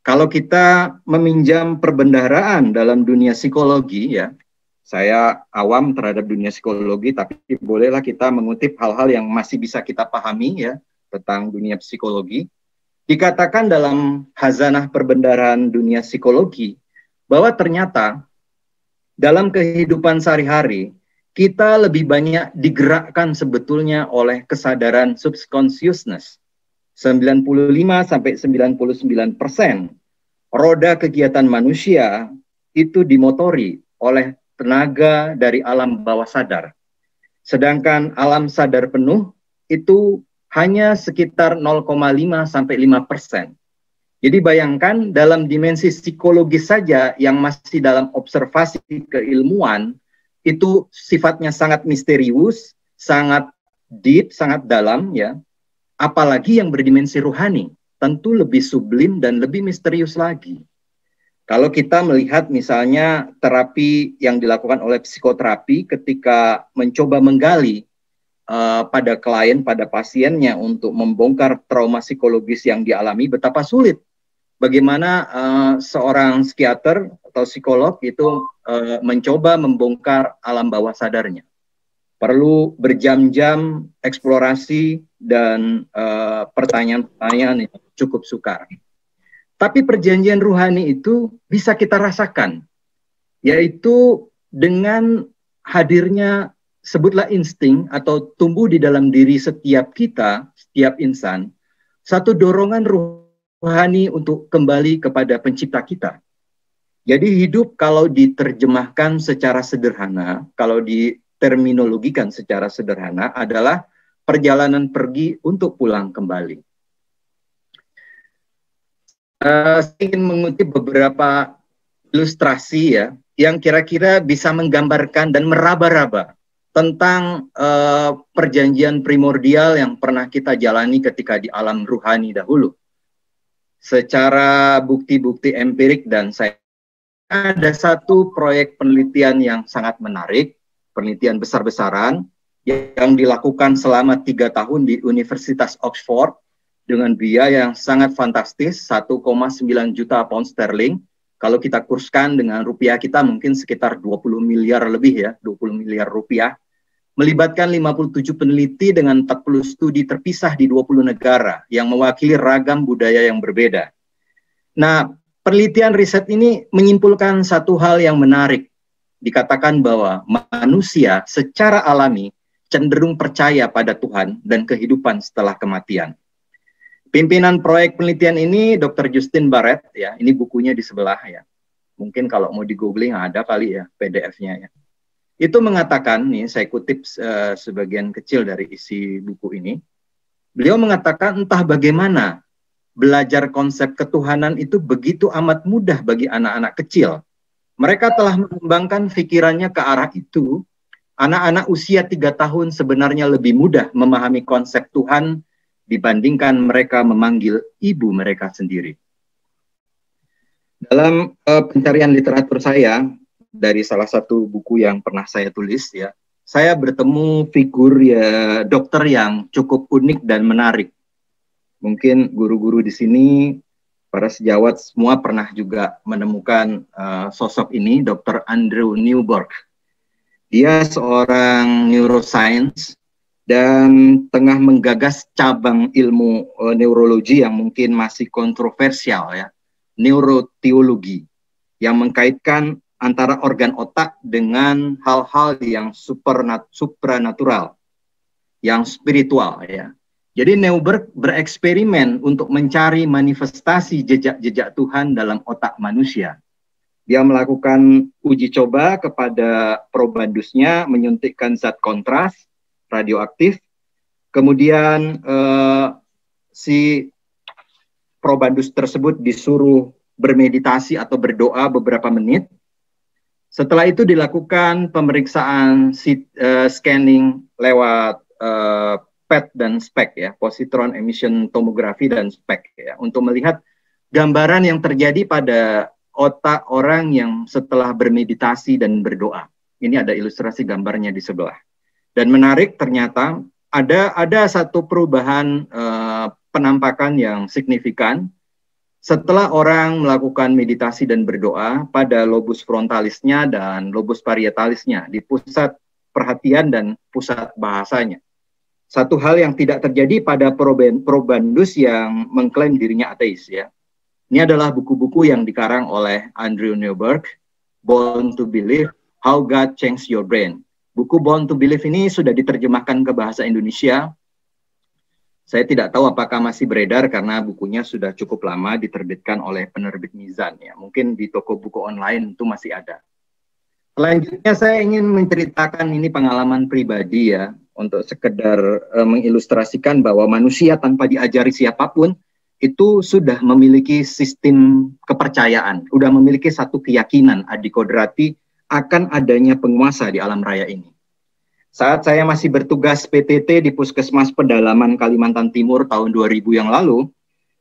Kalau kita meminjam perbendaharaan dalam dunia psikologi, ya, saya awam terhadap dunia psikologi, tapi bolehlah kita mengutip hal-hal yang masih bisa kita pahami ya tentang dunia psikologi. Dikatakan dalam khazanah perbendaharaan dunia psikologi bahwa ternyata dalam kehidupan sehari-hari, kita lebih banyak digerakkan sebetulnya oleh kesadaran subconsciousness. 95-99% roda kegiatan manusia itu dimotori oleh tenaga dari alam bawah sadar. Sedangkan alam sadar penuh itu hanya sekitar 0,5-5%. Jadi bayangkan dalam dimensi psikologis saja yang masih dalam observasi keilmuan, itu sifatnya sangat misterius, sangat deep, sangat dalam ya. apalagi yang berdimensi rohani, tentu lebih sublim dan lebih misterius lagi. Kalau kita melihat misalnya terapi yang dilakukan oleh psikoterapi ketika mencoba menggali pada klien, pada pasiennya untuk membongkar trauma psikologis yang dialami, betapa sulit. Bagaimana seorang psikiater atau psikolog itu mencoba membongkar alam bawah sadarnya. Perlu berjam-jam eksplorasi dan pertanyaan-pertanyaan yang cukup sukar. Tapi perjanjian ruhani itu bisa kita rasakan, yaitu dengan hadirnya, sebutlah insting atau tumbuh di dalam diri setiap kita, setiap insan, satu dorongan rohani untuk kembali kepada pencipta kita. Jadi hidup kalau diterjemahkan secara sederhana, kalau diterminologikan secara sederhana adalah perjalanan pergi untuk pulang kembali. Saya ingin mengutip beberapa ilustrasi ya, yang kira-kira bisa menggambarkan dan meraba-raba tentang perjanjian primordial yang pernah kita jalani ketika di alam ruhani dahulu. Secara bukti-bukti empirik dan saya ada satu proyek penelitian yang sangat menarik, penelitian besar-besaran yang dilakukan selama 3 tahun di Universitas Oxford dengan biaya yang sangat fantastis, 1,9 juta pound sterling. Kalau kita kurskan dengan rupiah kita mungkin sekitar 20 miliar lebih ya, 20 miliar rupiah. Melibatkan 57 peneliti dengan 40 studi terpisah di 20 negara yang mewakili ragam budaya yang berbeda. Nah, penelitian riset ini menyimpulkan satu hal yang menarik. Dikatakan bahwa manusia secara alami cenderung percaya pada Tuhan dan kehidupan setelah kematian. Pimpinan proyek penelitian ini Dr. Justin Barrett ya, ini bukunya di sebelah ya. Mungkin kalau mau di-googling ada kali ya PDF-nya ya. Itu mengatakan, nih saya kutip sebagian kecil dari isi buku ini. Beliau mengatakan entah bagaimana belajar konsep ketuhanan itu begitu amat mudah bagi anak-anak kecil. Mereka telah mengembangkan pikirannya ke arah itu. Anak-anak usia 3 tahun sebenarnya lebih mudah memahami konsep Tuhan dibandingkan mereka memanggil ibu mereka sendiri. Dalam pencarian literatur saya, dari salah satu buku yang pernah saya tulis ya, saya bertemu figur ya dokter yang cukup unik dan menarik. Mungkin guru-guru di sini, para sejawat semua pernah juga menemukan sosok ini, Dr. Andrew Newberg. Dia seorang neuroscience dan tengah menggagas cabang ilmu neurologi yang mungkin masih kontroversial ya, neuroteologi, yang mengkaitkan antara organ otak dengan hal-hal yang supranatural, yang spiritual ya. Jadi Newberg bereksperimen untuk mencari manifestasi jejak-jejak Tuhan dalam otak manusia. Dia melakukan uji coba kepada probandusnya, menyuntikkan zat kontras radioaktif, kemudian si probandus tersebut disuruh bermeditasi atau berdoa beberapa menit. Setelah itu dilakukan pemeriksaan scanning lewat PET dan SPECT ya, positron emission tomography dan SPECT ya, untuk melihat gambaran yang terjadi pada otak orang yang setelah bermeditasi dan berdoa. Ini ada ilustrasi gambarnya di sebelah. Dan menarik, ternyata ada satu perubahan penampakan yang signifikan setelah orang melakukan meditasi dan berdoa pada lobus frontalisnya dan lobus parietalisnya di pusat perhatian dan pusat bahasanya. Satu hal yang tidak terjadi pada probandus yang mengklaim dirinya ateis ya. Ini adalah buku-buku yang dikarang oleh Andrew Newberg, Born to Believe, How God Changed Your Brain. Buku Born to Believe ini sudah diterjemahkan ke bahasa Indonesia. Saya tidak tahu apakah masih beredar karena bukunya sudah cukup lama diterbitkan oleh penerbit Mizan ya. Mungkin di toko buku online itu masih ada. Selanjutnya saya ingin menceritakan ini pengalaman pribadi ya, untuk sekedar mengilustrasikan bahwa manusia tanpa diajari siapapun itu sudah memiliki sistem kepercayaan, sudah memiliki satu keyakinan adikodrati akan adanya penguasa di alam raya ini. Saat saya masih bertugas PTT di Puskesmas Pedalaman Kalimantan Timur tahun 2000 yang lalu,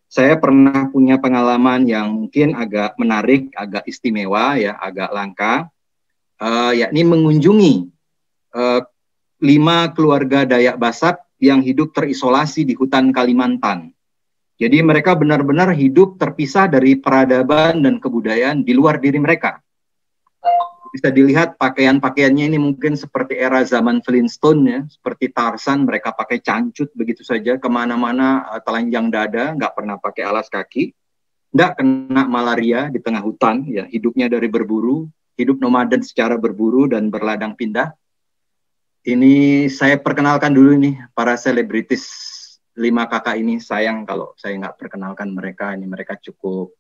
saya pernah punya pengalaman yang mungkin agak menarik, agak istimewa, ya, agak langka, yakni mengunjungi 5 keluarga Dayak Basak yang hidup terisolasi di hutan Kalimantan. Jadi mereka benar-benar hidup terpisah dari peradaban dan kebudayaan di luar diri mereka. Bisa dilihat pakaian-pakaiannya ini mungkin seperti era zaman Flintstone, ya, seperti Tarzan. Mereka pakai cancut begitu saja kemana-mana, telanjang dada, nggak pernah pakai alas kaki, nggak kena malaria di tengah hutan, ya, hidupnya dari berburu, hidup nomaden secara berburu dan berladang pindah. Ini saya perkenalkan dulu nih para selebritis 5 kakak ini. Sayang kalau saya nggak perkenalkan mereka. Ini mereka cukup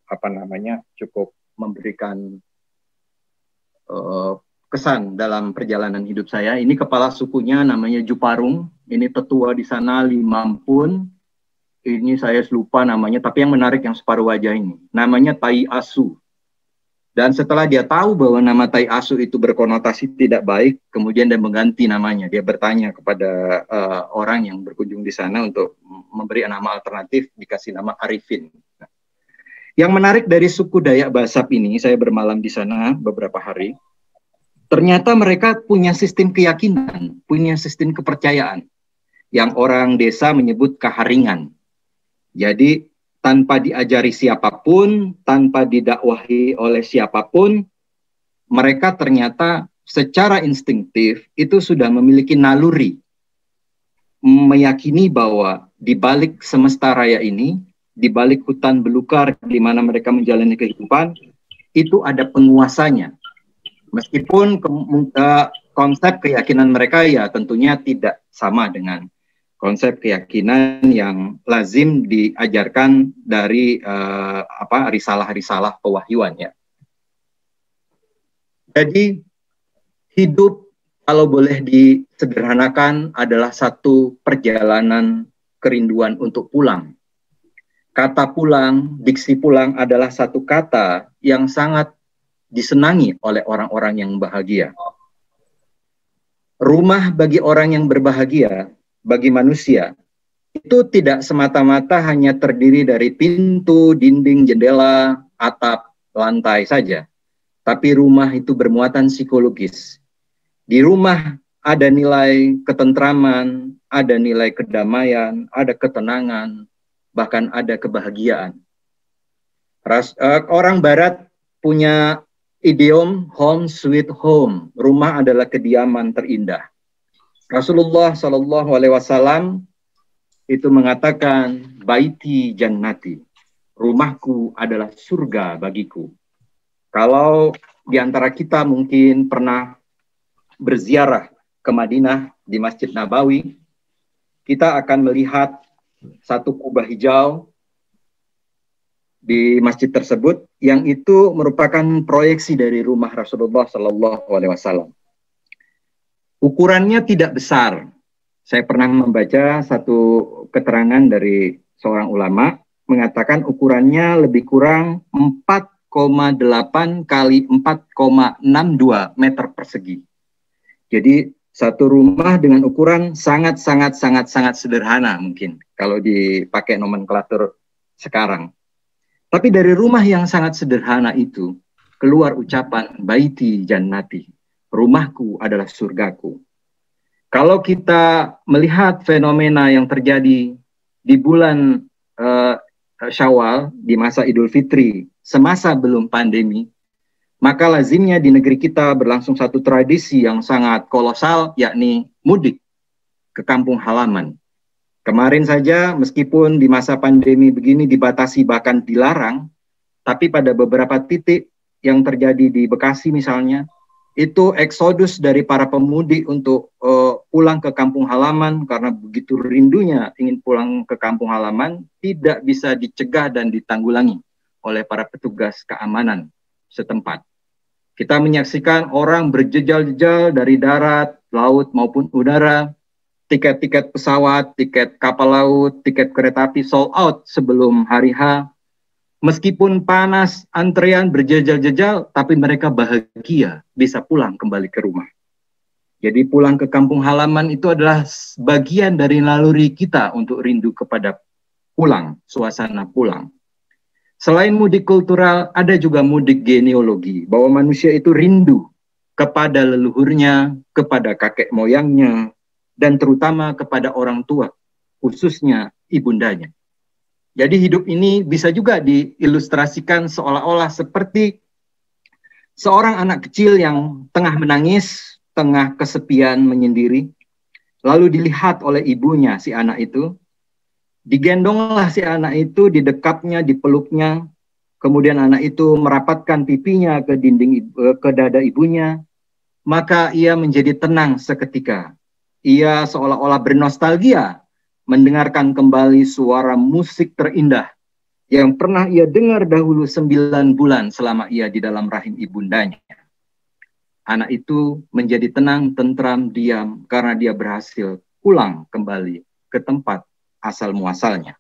cukup memberikan kesan dalam perjalanan hidup saya. Ini kepala sukunya namanya Juparung. Ini tetua di sana, Limampun. Ini saya lupa namanya, tapi yang menarik yang separuh wajah ini. Namanya Tai Asu. Dan setelah dia tahu bahwa nama Tai Asu itu berkonotasi tidak baik, kemudian dia mengganti namanya. Dia bertanya kepada orang yang berkunjung di sana untuk memberi nama alternatif, dikasih nama Arifin. Yang menarik dari suku Dayak Basak ini, saya bermalam di sana beberapa hari, ternyata mereka punya sistem keyakinan, punya sistem kepercayaan, yang orang desa menyebut kaharingan. Jadi, tanpa diajari siapapun, tanpa didakwahi oleh siapapun, mereka ternyata secara instinktif itu sudah memiliki naluri, meyakini bahwa di balik semesta raya ini, di balik hutan belukar di mana mereka menjalani kehidupan, itu ada penguasanya. Meskipun konsep keyakinan mereka ya tentunya tidak sama dengan konsep keyakinan yang lazim diajarkan dari risalah-risalah pewahyuan, ya. Jadi hidup kalau boleh disederhanakan adalah satu perjalanan kerinduan untuk pulang. Kata pulang, diksi pulang adalah satu kata yang sangat disenangi oleh orang-orang yang bahagia. Rumah bagi orang yang berbahagia, bagi manusia, itu tidak semata-mata hanya terdiri dari pintu, dinding, jendela, atap, lantai saja. Tapi rumah itu bermuatan psikologis. Di rumah ada nilai ketentraman, ada nilai kedamaian, ada ketenangan, bahkan ada kebahagiaan. Orang Barat punya idiom home sweet home. Rumah adalah kediaman terindah. Rasulullah Shallallahu Alaihi Wasallam itu mengatakan baiti jannati. Rumahku adalah surga bagiku. Kalau di antara kita mungkin pernah berziarah ke Madinah di Masjid Nabawi, kita akan melihat satu kubah hijau di masjid tersebut yang itu merupakan proyeksi dari rumah Rasulullah Shallallahu Alaihi Wasallam. Ukurannya tidak besar. Saya pernah membaca satu keterangan dari seorang ulama mengatakan ukurannya lebih kurang 4,8 kali 4,62 meter persegi. Jadi satu rumah dengan ukuran sangat sederhana mungkin kalau dipakai nomenklatur sekarang. Tapi dari rumah yang sangat sederhana itu keluar ucapan baiti jannati, rumahku adalah surgaku. Kalau kita melihat fenomena yang terjadi di bulan Syawal di masa Idul Fitri semasa belum pandemi, maka lazimnya di negeri kita berlangsung satu tradisi yang sangat kolosal, yakni mudik ke kampung halaman. Kemarin saja, meskipun di masa pandemi begini dibatasi bahkan dilarang, tapi pada beberapa titik yang terjadi di Bekasi misalnya, itu eksodus dari para pemudik untuk pulang ke kampung halaman karena begitu rindunya ingin pulang ke kampung halaman, tidak bisa dicegah dan ditanggulangi oleh para petugas keamanan setempat. Kita menyaksikan orang berjejal-jejal dari darat, laut maupun udara, tiket-tiket pesawat, tiket kapal laut, tiket kereta api sold out sebelum hari H. Meskipun panas, antrean berjejal-jejal, tapi mereka bahagia bisa pulang kembali ke rumah. Jadi pulang ke kampung halaman itu adalah bagian dari naluri kita untuk rindu kepada pulang, suasana pulang. Selain mudik kultural, ada juga mudik genealogi, bahwa manusia itu rindu kepada leluhurnya, kepada kakek moyangnya, dan terutama kepada orang tua, khususnya ibundanya. Jadi hidup ini bisa juga diilustrasikan seolah-olah seperti seorang anak kecil yang tengah menangis, tengah kesepian menyendiri, lalu dilihat oleh ibunya si anak itu, digendonglah si anak itu, didekapnya, dipeluknya, kemudian anak itu merapatkan pipinya ke ke dada ibunya, maka ia menjadi tenang seketika. Ia seolah-olah bernostalgia mendengarkan kembali suara musik terindah yang pernah ia dengar dahulu 9 bulan selama ia di dalam rahim ibundanya. Anak itu menjadi tenang, tentram, diam karena dia berhasil pulang kembali ke tempat asal muasalnya.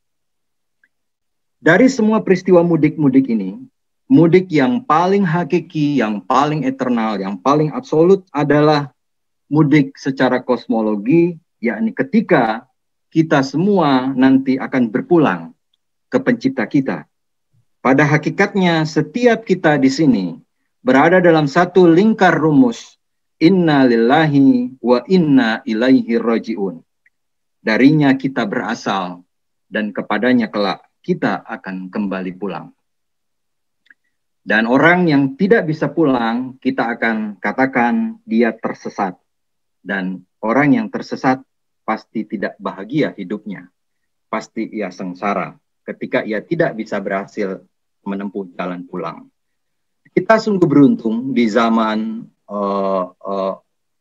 Dari semua peristiwa mudik-mudik ini, mudik yang paling hakiki, yang paling eternal, yang paling absolut adalah mudik secara kosmologi, yakni ketika kita semua nanti akan berpulang ke pencipta kita. Pada hakikatnya setiap kita di sini berada dalam satu lingkar rumus, inna lillahi wa inna ilaihi raji'un. Darinya kita berasal dan kepadanya kelak kita akan kembali pulang. Dan orang yang tidak bisa pulang, kita akan katakan dia tersesat. Dan orang yang tersesat pasti tidak bahagia hidupnya. Pasti ia sengsara ketika ia tidak bisa berhasil menempuh jalan pulang. Kita sungguh beruntung di zaman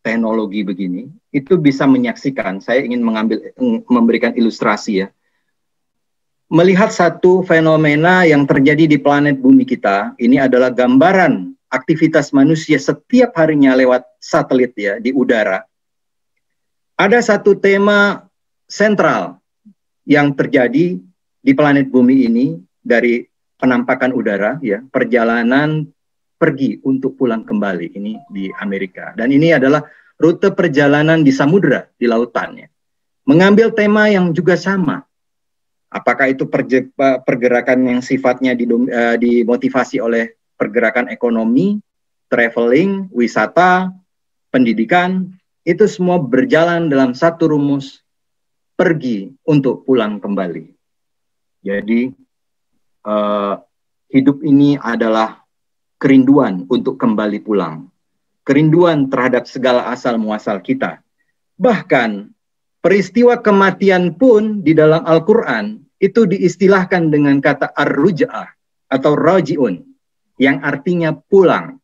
teknologi begini, itu bisa menyaksikan, saya ingin memberikan ilustrasi ya, melihat satu fenomena yang terjadi di planet bumi kita. Ini adalah gambaran aktivitas manusia setiap harinya lewat satelit ya, di udara. Ada satu tema sentral yang terjadi di planet bumi ini dari penampakan udara ya, perjalanan pergi untuk pulang kembali, ini di Amerika. Dan ini adalah rute perjalanan di samudera, di lautannya. Mengambil tema yang juga sama. Apakah itu pergerakan yang sifatnya dimotivasi oleh pergerakan ekonomi, traveling, wisata, pendidikan, itu semua berjalan dalam satu rumus, pergi untuk pulang kembali. Jadi, hidup ini adalah kerinduan untuk kembali pulang. Kerinduan terhadap segala asal muasal kita. Bahkan peristiwa kematian pun di dalam Al-Quran itu diistilahkan dengan kata ar-ruj'ah atau raji'un, yang artinya pulang.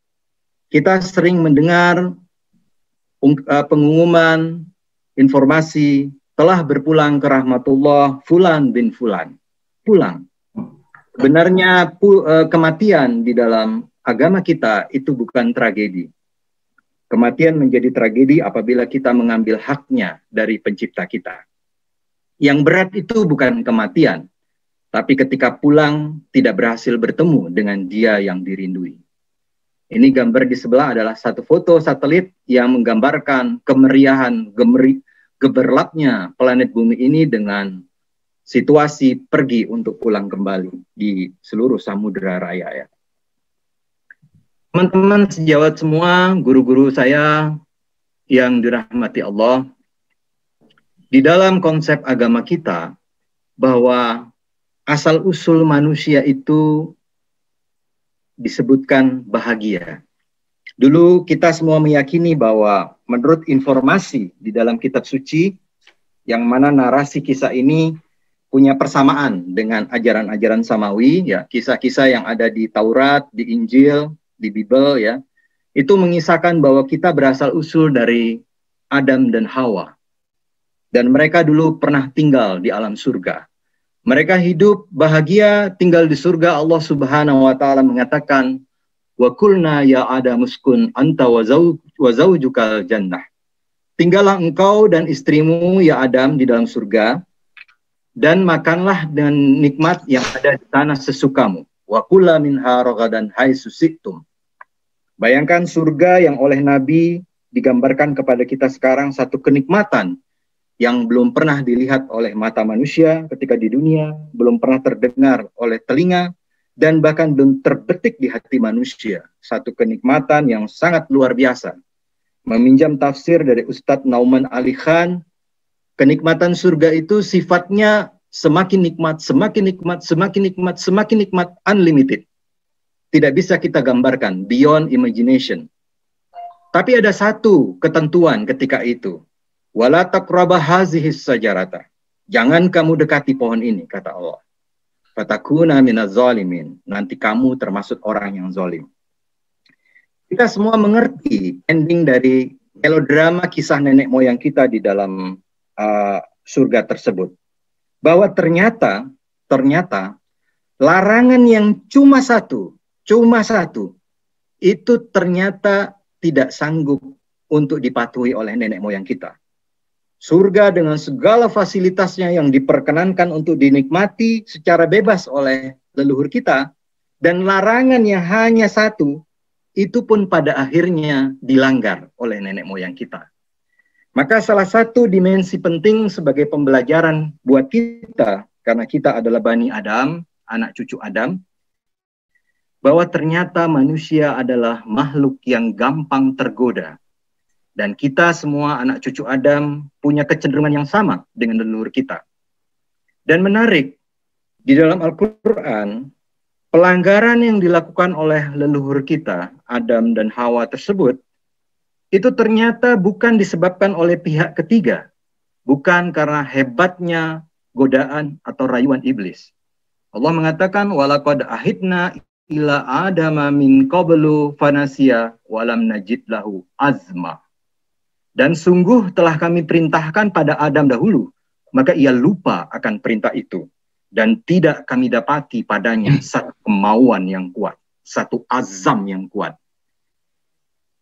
Kita sering mendengar pengumuman, informasi, telah berpulang ke rahmatullah Fulan bin Fulan. Pulang. Benarnya kematian di dalam agama kita itu bukan tragedi. Kematian menjadi tragedi apabila kita mengambil haknya dari pencipta kita. Yang berat itu bukan kematian, tapi ketika pulang tidak berhasil bertemu dengan dia yang dirindui. Ini gambar di sebelah adalah satu foto satelit yang menggambarkan kemeriahan, gemerlapnya planet bumi ini dengan situasi pergi untuk pulang kembali di seluruh samudera raya ya. Teman-teman sejawat semua, guru-guru saya yang dirahmati Allah, di dalam konsep agama kita bahwa asal-usul manusia itu disebutkan bahagia. Dulu kita semua meyakini bahwa menurut informasi di dalam kitab suci, yang mana narasi kisah ini punya persamaan dengan ajaran-ajaran samawi, ya, kisah-kisah yang ada di Taurat, di Injil, di Bible ya, itu mengisahkan bahwa kita berasal usul dari Adam dan Hawa. Dan mereka dulu pernah tinggal di alam surga. Mereka hidup bahagia tinggal di surga. Allah Subhanahu wa taala mengatakan, "Wa qulna ya Adam uskun anta wa zaujukal jannah." Tinggallah engkau dan istrimu ya Adam di dalam surga, dan makanlah dengan nikmat yang ada di tanah sesukamu. Wa kula minha ragadan haitsu syi'tum. Bayangkan surga yang oleh Nabi digambarkan kepada kita sekarang satu kenikmatan yang belum pernah dilihat oleh mata manusia ketika di dunia, belum pernah terdengar oleh telinga, dan bahkan belum terbetik di hati manusia. Satu kenikmatan yang sangat luar biasa. Meminjam tafsir dari Ustadz Nauman Ali Khan, kenikmatan surga itu sifatnya semakin nikmat, semakin nikmat, semakin nikmat, semakin nikmat, unlimited. Tidak bisa kita gambarkan, beyond imagination. Tapi ada satu ketentuan ketika itu. Wala taqraba hazihis sajarata. Jangan kamu dekati pohon ini, kata Allah. Fatakuna minaz zalimin. Nanti kamu termasuk orang yang zalim. Kita semua mengerti ending dari melodrama kisah nenek moyang kita di dalam surga tersebut. Bahwa ternyata larangan yang cuma satu, itu ternyata tidak sanggup untuk dipatuhi oleh nenek moyang kita. Surga dengan segala fasilitasnya yang diperkenankan untuk dinikmati secara bebas oleh leluhur kita, dan larangan yang hanya satu, itu pun pada akhirnya dilanggar oleh nenek moyang kita. Maka salah satu dimensi penting sebagai pembelajaran buat kita, karena kita adalah Bani Adam, anak cucu Adam, bahwa ternyata manusia adalah makhluk yang gampang tergoda. Dan kita semua anak cucu Adam punya kecenderungan yang sama dengan leluhur kita. Dan menarik, di dalam Al-Quran, pelanggaran yang dilakukan oleh leluhur kita, Adam dan Hawa tersebut, itu ternyata bukan disebabkan oleh pihak ketiga. Bukan karena hebatnya godaan atau rayuan iblis. Allah mengatakan, walaqad ahidna ila adama min qablu fanasiya walam najid lahu azma. Dan sungguh telah kami perintahkan pada Adam dahulu, maka ia lupa akan perintah itu. Dan tidak kami dapati padanya satu kemauan yang kuat, satu azam yang kuat.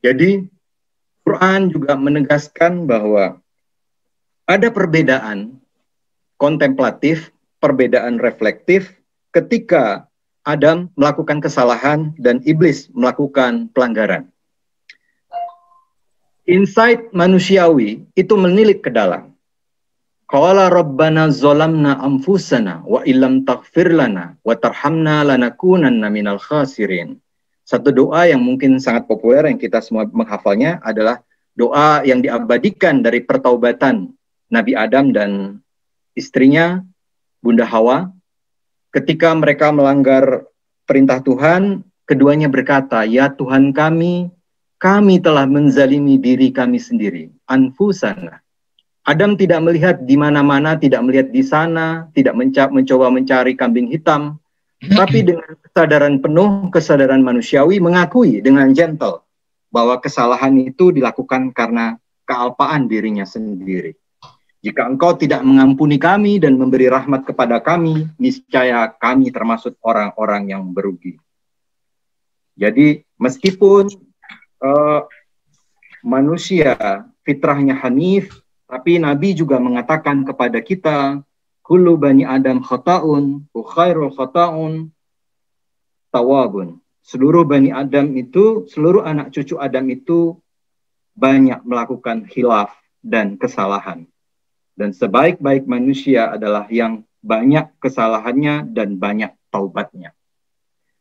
Jadi, Quran juga menegaskan bahwa ada perbedaan kontemplatif, perbedaan reflektif ketika Adam melakukan kesalahan dan iblis melakukan pelanggaran. Insight manusiawi itu menilik ke dalam. Qala rabbana zolamna anfusana wa illam taghfir lana wa tarhamna lanakunanna minal khasirin. Satu doa yang mungkin sangat populer yang kita semua menghafalnya adalah doa yang diabadikan dari pertaubatan Nabi Adam dan istrinya Bunda Hawa. Ketika mereka melanggar perintah Tuhan, keduanya berkata, "Ya Tuhan kami telah menzalimi diri kami sendiri." Anfusana. Adam tidak melihat di mana-mana, tidak melihat di sana, tidak mencoba mencari kambing hitam, tapi dengan kesadaran penuh, kesadaran manusiawi, mengakui dengan gentle bahwa kesalahan itu dilakukan karena kealpaan dirinya sendiri. Jika engkau tidak mengampuni kami dan memberi rahmat kepada kami, niscaya kami termasuk orang-orang yang berugi. Jadi meskipun manusia fitrahnya hanif, tapi Nabi juga mengatakan kepada kita, kullu bani Adam khata'un, wa khairul khata'un tawabun. Seluruh bani Adam itu, seluruh anak cucu Adam itu banyak melakukan khilaf dan kesalahan. Dan sebaik-baik manusia adalah yang banyak kesalahannya dan banyak taubatnya.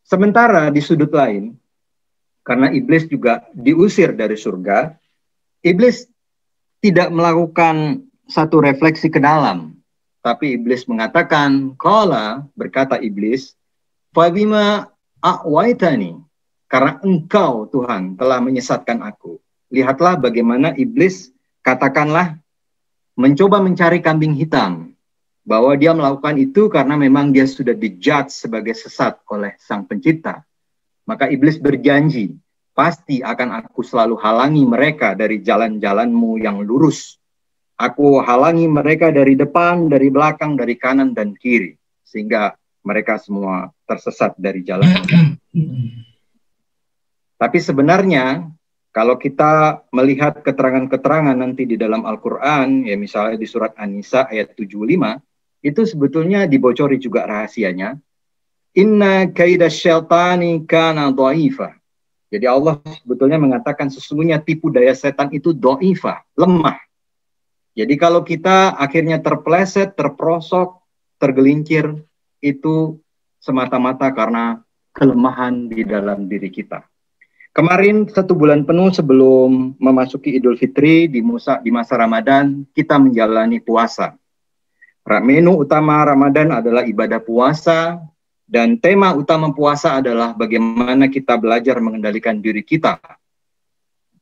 Sementara di sudut lain, karena iblis juga diusir dari surga, iblis tidak melakukan satu refleksi ke dalam. Tapi iblis mengatakan, qala, berkata iblis, fabima a'waitani, karena engkau Tuhan telah menyesatkan aku. Lihatlah bagaimana iblis, katakanlah, mencoba mencari kambing hitam. Bahwa dia melakukan itu karena memang dia sudah dijudge sebagai sesat oleh Sang Pencipta. Maka iblis berjanji, pasti akan aku selalu halangi mereka dari jalan-jalanmu yang lurus. Aku halangi mereka dari depan, dari belakang, dari kanan dan kiri. Sehingga mereka semua tersesat dari jalan. Tapi sebenarnya, kalau kita melihat keterangan-keterangan nanti di dalam Al-Quran, ya misalnya di surat An-Nisa ayat 75, itu sebetulnya dibocori juga rahasianya. Inna kaida syaitani kana dha'ifa. Jadi Allah sebetulnya mengatakan sesungguhnya tipu daya setan itu do'ifah, lemah. Jadi kalau kita akhirnya terpeleset, terperosok, tergelincir, itu semata-mata karena kelemahan di dalam diri kita. Kemarin 1 bulan penuh sebelum memasuki Idul Fitri di masa Ramadan, kita menjalani puasa. Menu utama Ramadan adalah ibadah puasa, dan tema utama puasa adalah bagaimana kita belajar mengendalikan diri kita.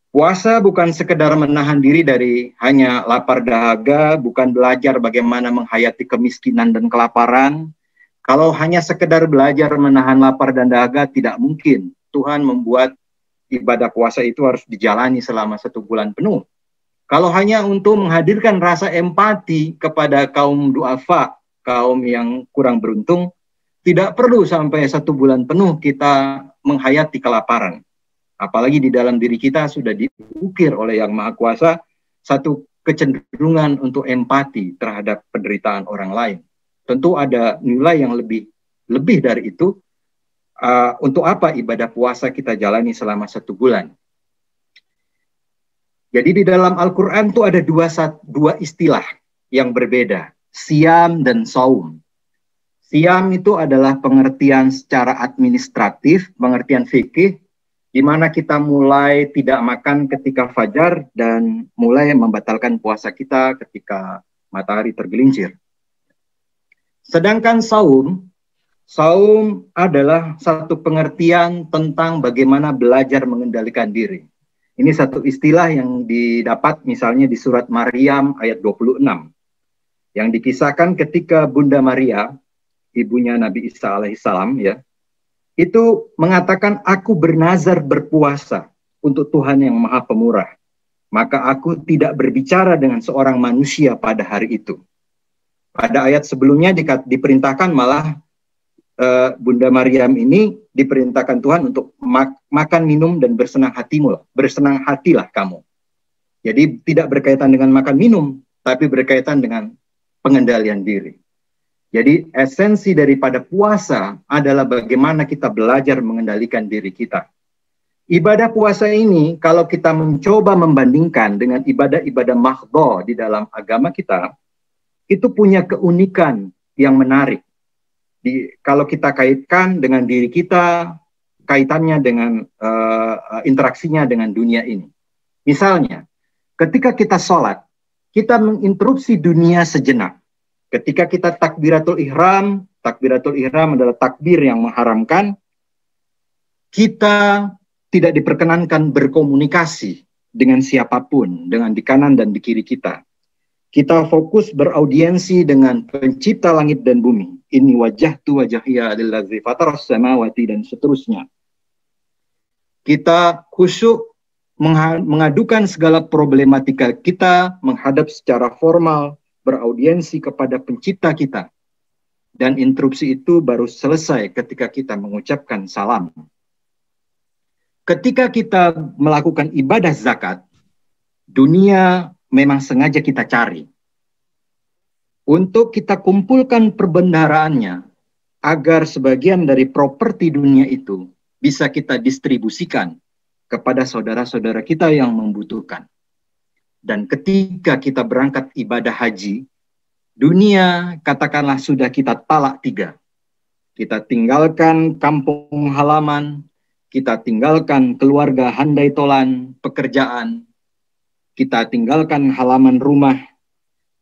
Puasa bukan sekedar menahan diri dari hanya lapar dahaga, bukan belajar bagaimana menghayati kemiskinan dan kelaparan. Kalau hanya sekedar belajar menahan lapar dan dahaga, tidak mungkin. Tuhan membuat ibadah puasa itu harus dijalani selama 1 bulan penuh. Kalau hanya untuk menghadirkan rasa empati kepada kaum duafa, kaum yang kurang beruntung, tidak perlu sampai 1 bulan penuh kita menghayati kelaparan. Apalagi di dalam diri kita sudah diukir oleh Yang Maha Kuasa satu kecenderungan untuk empati terhadap penderitaan orang lain. Tentu ada nilai yang lebih dari itu. Untuk apa ibadah puasa kita jalani selama 1 bulan? Jadi di dalam Al-Quran itu ada dua istilah yang berbeda, siam dan saum. Siam itu adalah pengertian secara administratif, pengertian fikih, di mana kita mulai tidak makan ketika fajar dan mulai membatalkan puasa kita ketika matahari tergelincir. Sedangkan saum adalah satu pengertian tentang bagaimana belajar mengendalikan diri. Ini satu istilah yang didapat misalnya di surat Maryam ayat 26. Yang dikisahkan ketika Bunda Maria, ibunya Nabi Isa alaihissalam, ya, itu mengatakan, aku bernazar berpuasa untuk Tuhan yang Maha Pemurah. Maka aku tidak berbicara dengan seorang manusia pada hari itu. Pada ayat sebelumnya diperintahkan malah Bunda Maryam ini diperintahkan Tuhan untuk makan, minum, dan bersenang hatilah kamu. Jadi tidak berkaitan dengan makan, minum, tapi berkaitan dengan pengendalian diri. Jadi esensi daripada puasa adalah bagaimana kita belajar mengendalikan diri kita. Ibadah puasa ini kalau kita mencoba membandingkan dengan ibadah-ibadah mahdhah di dalam agama kita, itu punya keunikan yang menarik. Kalau kita kaitkan dengan diri kita, kaitannya dengan interaksinya dengan dunia ini. Misalnya, ketika kita sholat, kita menginterupsi dunia sejenak. Ketika kita takbiratul ihram adalah takbir yang mengharamkan, kita tidak diperkenankan berkomunikasi dengan siapapun, dengan di kanan dan di kiri kita. Kita fokus beraudiensi dengan pencipta langit dan bumi. Inni wajjahtu wajhiya lillazi fataras samawati dan seterusnya. Kita khusyuk mengadukan segala problematika kita, menghadap secara formal, beraudiensi kepada pencipta kita. Dan interupsi itu baru selesai ketika kita mengucapkan salam. Ketika kita melakukan ibadah zakat, dunia memang sengaja kita cari. Untuk kita kumpulkan perbendaharaannya, agar sebagian dari properti dunia itu bisa kita distribusikan kepada saudara-saudara kita yang membutuhkan. Dan ketika kita berangkat ibadah haji, dunia katakanlah sudah kita talak 3. Kita tinggalkan kampung halaman, kita tinggalkan keluarga handai tolan, pekerjaan, kita tinggalkan halaman rumah,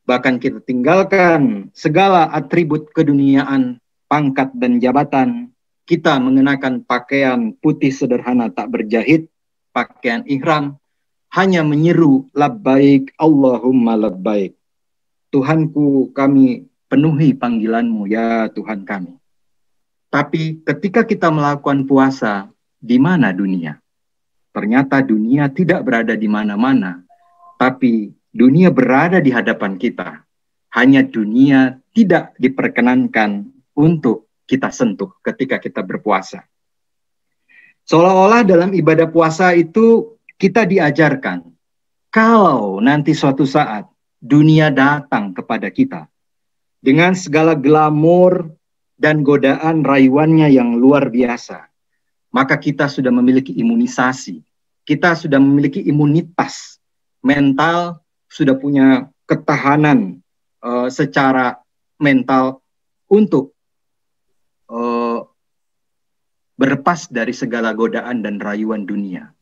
bahkan kita tinggalkan segala atribut keduniaan, pangkat dan jabatan. Kita mengenakan pakaian putih sederhana tak berjahit, pakaian ihram, hanya menyeru labbaik Allahumma labbaik. Tuhanku, kami penuhi panggilanmu ya Tuhan kami. Tapi ketika kita melakukan puasa, di mana dunia? Ternyata dunia tidak berada di mana-mana, tapi dunia berada di hadapan kita. Hanya dunia tidak diperkenankan untuk kita sentuh ketika kita berpuasa. Seolah-olah dalam ibadah puasa itu kita diajarkan, kalau nanti suatu saat dunia datang kepada kita dengan segala glamor dan godaan rayuannya yang luar biasa, maka kita sudah memiliki imunisasi. Kita sudah memiliki imunitas mental, sudah punya ketahanan secara mental untuk berlepas dari segala godaan dan rayuan dunia.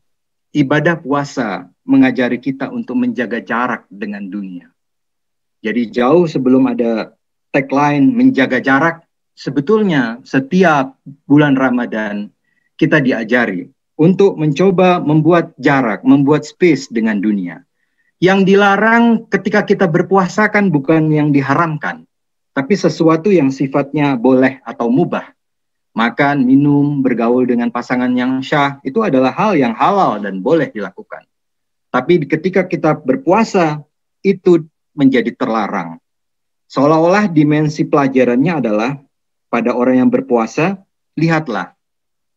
Ibadah puasa mengajari kita untuk menjaga jarak dengan dunia. Jadi jauh sebelum ada tagline menjaga jarak, sebetulnya setiap bulan Ramadan kita diajari untuk mencoba membuat jarak, membuat space dengan dunia. Yang dilarang ketika kita berpuasa kan bukan yang diharamkan, tapi sesuatu yang sifatnya boleh atau mubah. Makan, minum, bergaul dengan pasangan yang syah, itu adalah hal yang halal dan boleh dilakukan. Tapi ketika kita berpuasa, itu menjadi terlarang. Seolah-olah dimensi pelajarannya adalah, pada orang yang berpuasa, lihatlah,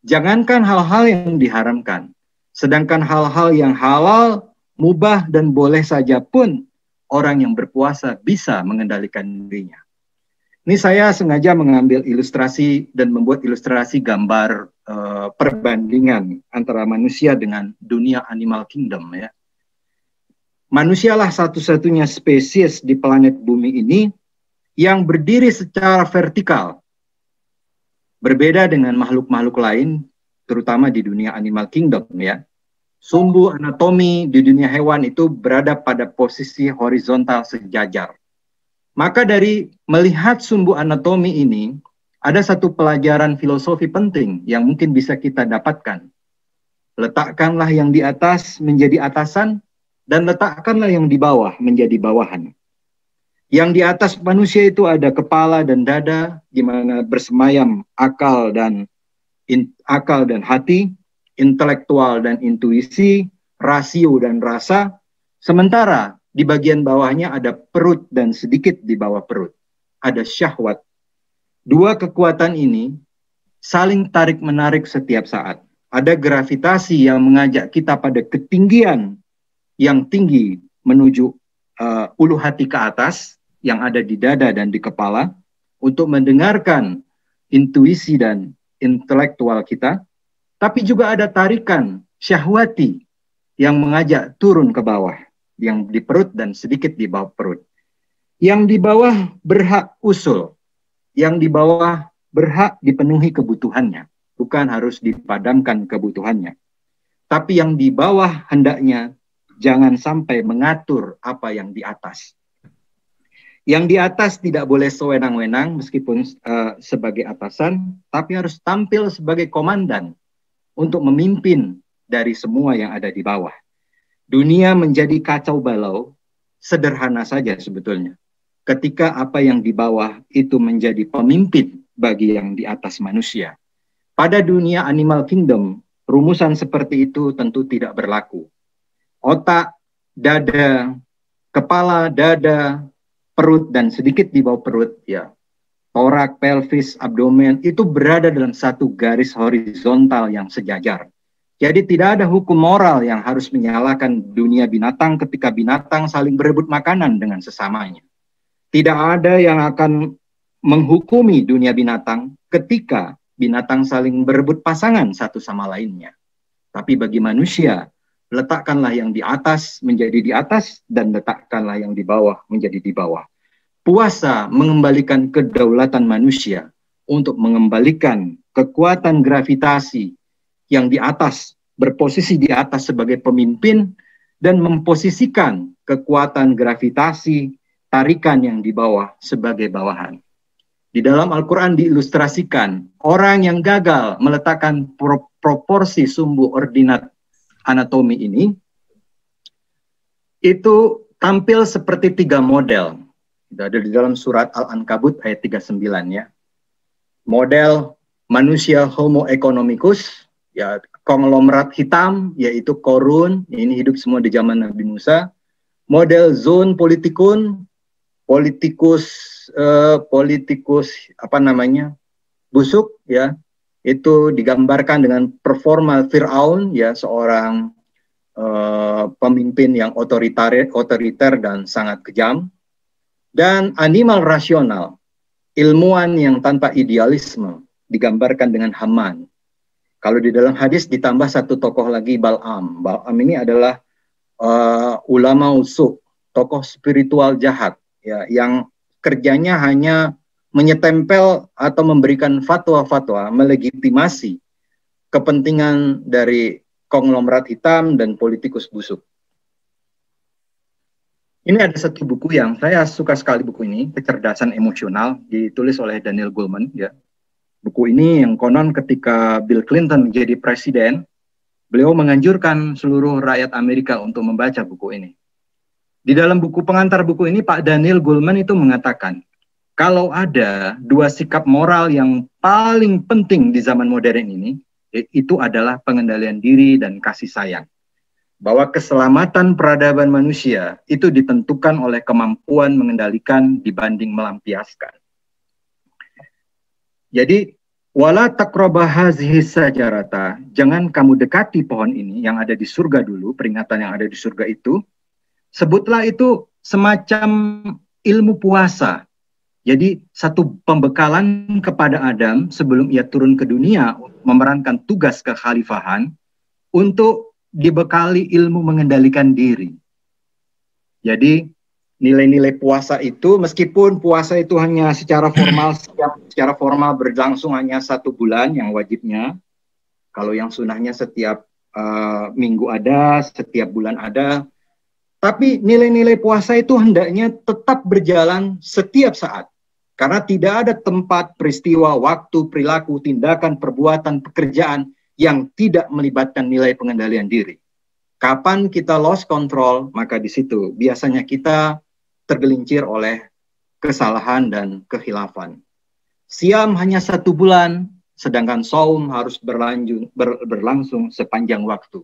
jangankan hal-hal yang diharamkan, sedangkan hal-hal yang halal, mubah, dan boleh saja pun, orang yang berpuasa bisa mengendalikan dirinya. Ini saya sengaja mengambil ilustrasi dan membuat ilustrasi gambar perbandingan antara manusia dengan dunia animal kingdom ya. Manusialah satu-satunya spesies di planet bumi ini yang berdiri secara vertikal. Berbeda dengan makhluk-makhluk lain, terutama di dunia animal kingdom ya. Sumbu anatomi di dunia hewan itu berada pada posisi horizontal sejajar. Maka dari melihat sumbu anatomi ini, ada satu pelajaran filosofi penting yang mungkin bisa kita dapatkan. Letakkanlah yang di atas menjadi atasan, dan letakkanlah yang di bawah menjadi bawahan. Yang di atas manusia itu ada kepala dan dada, di mana bersemayam akal dan hati, intelektual dan intuisi, rasio dan rasa. Sementara di bagian bawahnya ada perut dan sedikit di bawah perut. Ada syahwat. Dua kekuatan ini saling tarik-menarik setiap saat. Ada gravitasi yang mengajak kita pada ketinggian yang tinggi menuju ulu hati ke atas, yang ada di dada dan di kepala, untuk mendengarkan intuisi dan intelektual kita. Tapi juga ada tarikan syahwati yang mengajak turun ke bawah, yang di perut dan sedikit di bawah perut. Yang di bawah berhak usul, yang di bawah berhak dipenuhi kebutuhannya, bukan harus dipadamkan kebutuhannya. Tapi yang di bawah hendaknya jangan sampai mengatur apa yang di atas. Yang di atas tidak boleh sewenang-wenang meskipun sebagai atasan, tapi harus tampil sebagai komandan untuk memimpin dari semua yang ada di bawah. Dunia menjadi kacau balau, sederhana saja sebetulnya. Ketika apa yang di bawah itu menjadi pemimpin bagi yang di atas manusia. Pada dunia animal kingdom, rumusan seperti itu tentu tidak berlaku. Otak, dada, kepala, dada, perut, dan sedikit di bawah perut, ya, torak, pelvis, abdomen, itu berada dalam satu garis horizontal yang sejajar. Jadi tidak ada hukum moral yang harus menyalahkan dunia binatang ketika binatang saling berebut makanan dengan sesamanya. Tidak ada yang akan menghukumi dunia binatang ketika binatang saling berebut pasangan satu sama lainnya. Tapi bagi manusia, letakkanlah yang di atas menjadi di atas, dan letakkanlah yang di bawah menjadi di bawah. Puasa mengembalikan kedaulatan manusia untuk mengembalikan kekuatan gravitasi yang di atas, berposisi di atas sebagai pemimpin, dan memposisikan kekuatan gravitasi, tarikan yang di bawah sebagai bawahan. Di dalam Al-Quran diilustrasikan, orang yang gagal meletakkan proporsi sumbu ordinat anatomi ini, itu tampil seperti 3 model. Itu ada di dalam surat Al-Ankabut ayat 39 ya. Model manusia Homo economicus, ya, konglomerat hitam, yaitu Korun, ini hidup semua di zaman Nabi Musa. Model zon politikun, politikus busuk, ya, itu digambarkan dengan performa Fir'aun, ya, seorang pemimpin yang otoriter dan sangat kejam. Dan animal rasional, ilmuwan yang tanpa idealisme, digambarkan dengan Haman. Kalau di dalam hadis ditambah satu tokoh lagi, Bal'am. Bal'am ini adalah ulama usuk, tokoh spiritual jahat, ya, yang kerjanya hanya menyetempel atau memberikan fatwa-fatwa, melegitimasi kepentingan dari konglomerat hitam dan politikus busuk. Ini ada satu buku yang saya suka sekali, buku ini, Kecerdasan Emosional, ditulis oleh Daniel Goleman, ya. Buku ini yang konon ketika Bill Clinton menjadi presiden, beliau menganjurkan seluruh rakyat Amerika untuk membaca buku ini. Di dalam buku pengantar buku ini, Pak Daniel Goleman itu mengatakan, kalau ada dua sikap moral yang paling penting di zaman modern ini, itu adalah pengendalian diri dan kasih sayang. Bahwa keselamatan peradaban manusia itu ditentukan oleh kemampuan mengendalikan dibanding melampiaskan. Jadi, wala taqraba hazihi sajarata, jangan kamu dekati pohon ini yang ada di surga dulu, peringatan yang ada di surga itu. Sebutlah itu semacam ilmu puasa. Jadi, satu pembekalan kepada Adam sebelum ia turun ke dunia memerankan tugas kekhalifahan untuk dibekali ilmu mengendalikan diri. Jadi, nilai-nilai puasa itu, meskipun puasa itu hanya secara formal berlangsung hanya 1 bulan yang wajibnya, kalau yang sunahnya setiap minggu ada, setiap bulan ada, tapi nilai-nilai puasa itu hendaknya tetap berjalan setiap saat, karena tidak ada tempat, peristiwa, waktu, perilaku, tindakan, perbuatan, pekerjaan yang tidak melibatkan nilai pengendalian diri. Kapan kita lost control, maka di situ biasanya kita tergelincir oleh kesalahan dan kekhilafan. Siam hanya 1 bulan, sedangkan saum harus berlangsung sepanjang waktu.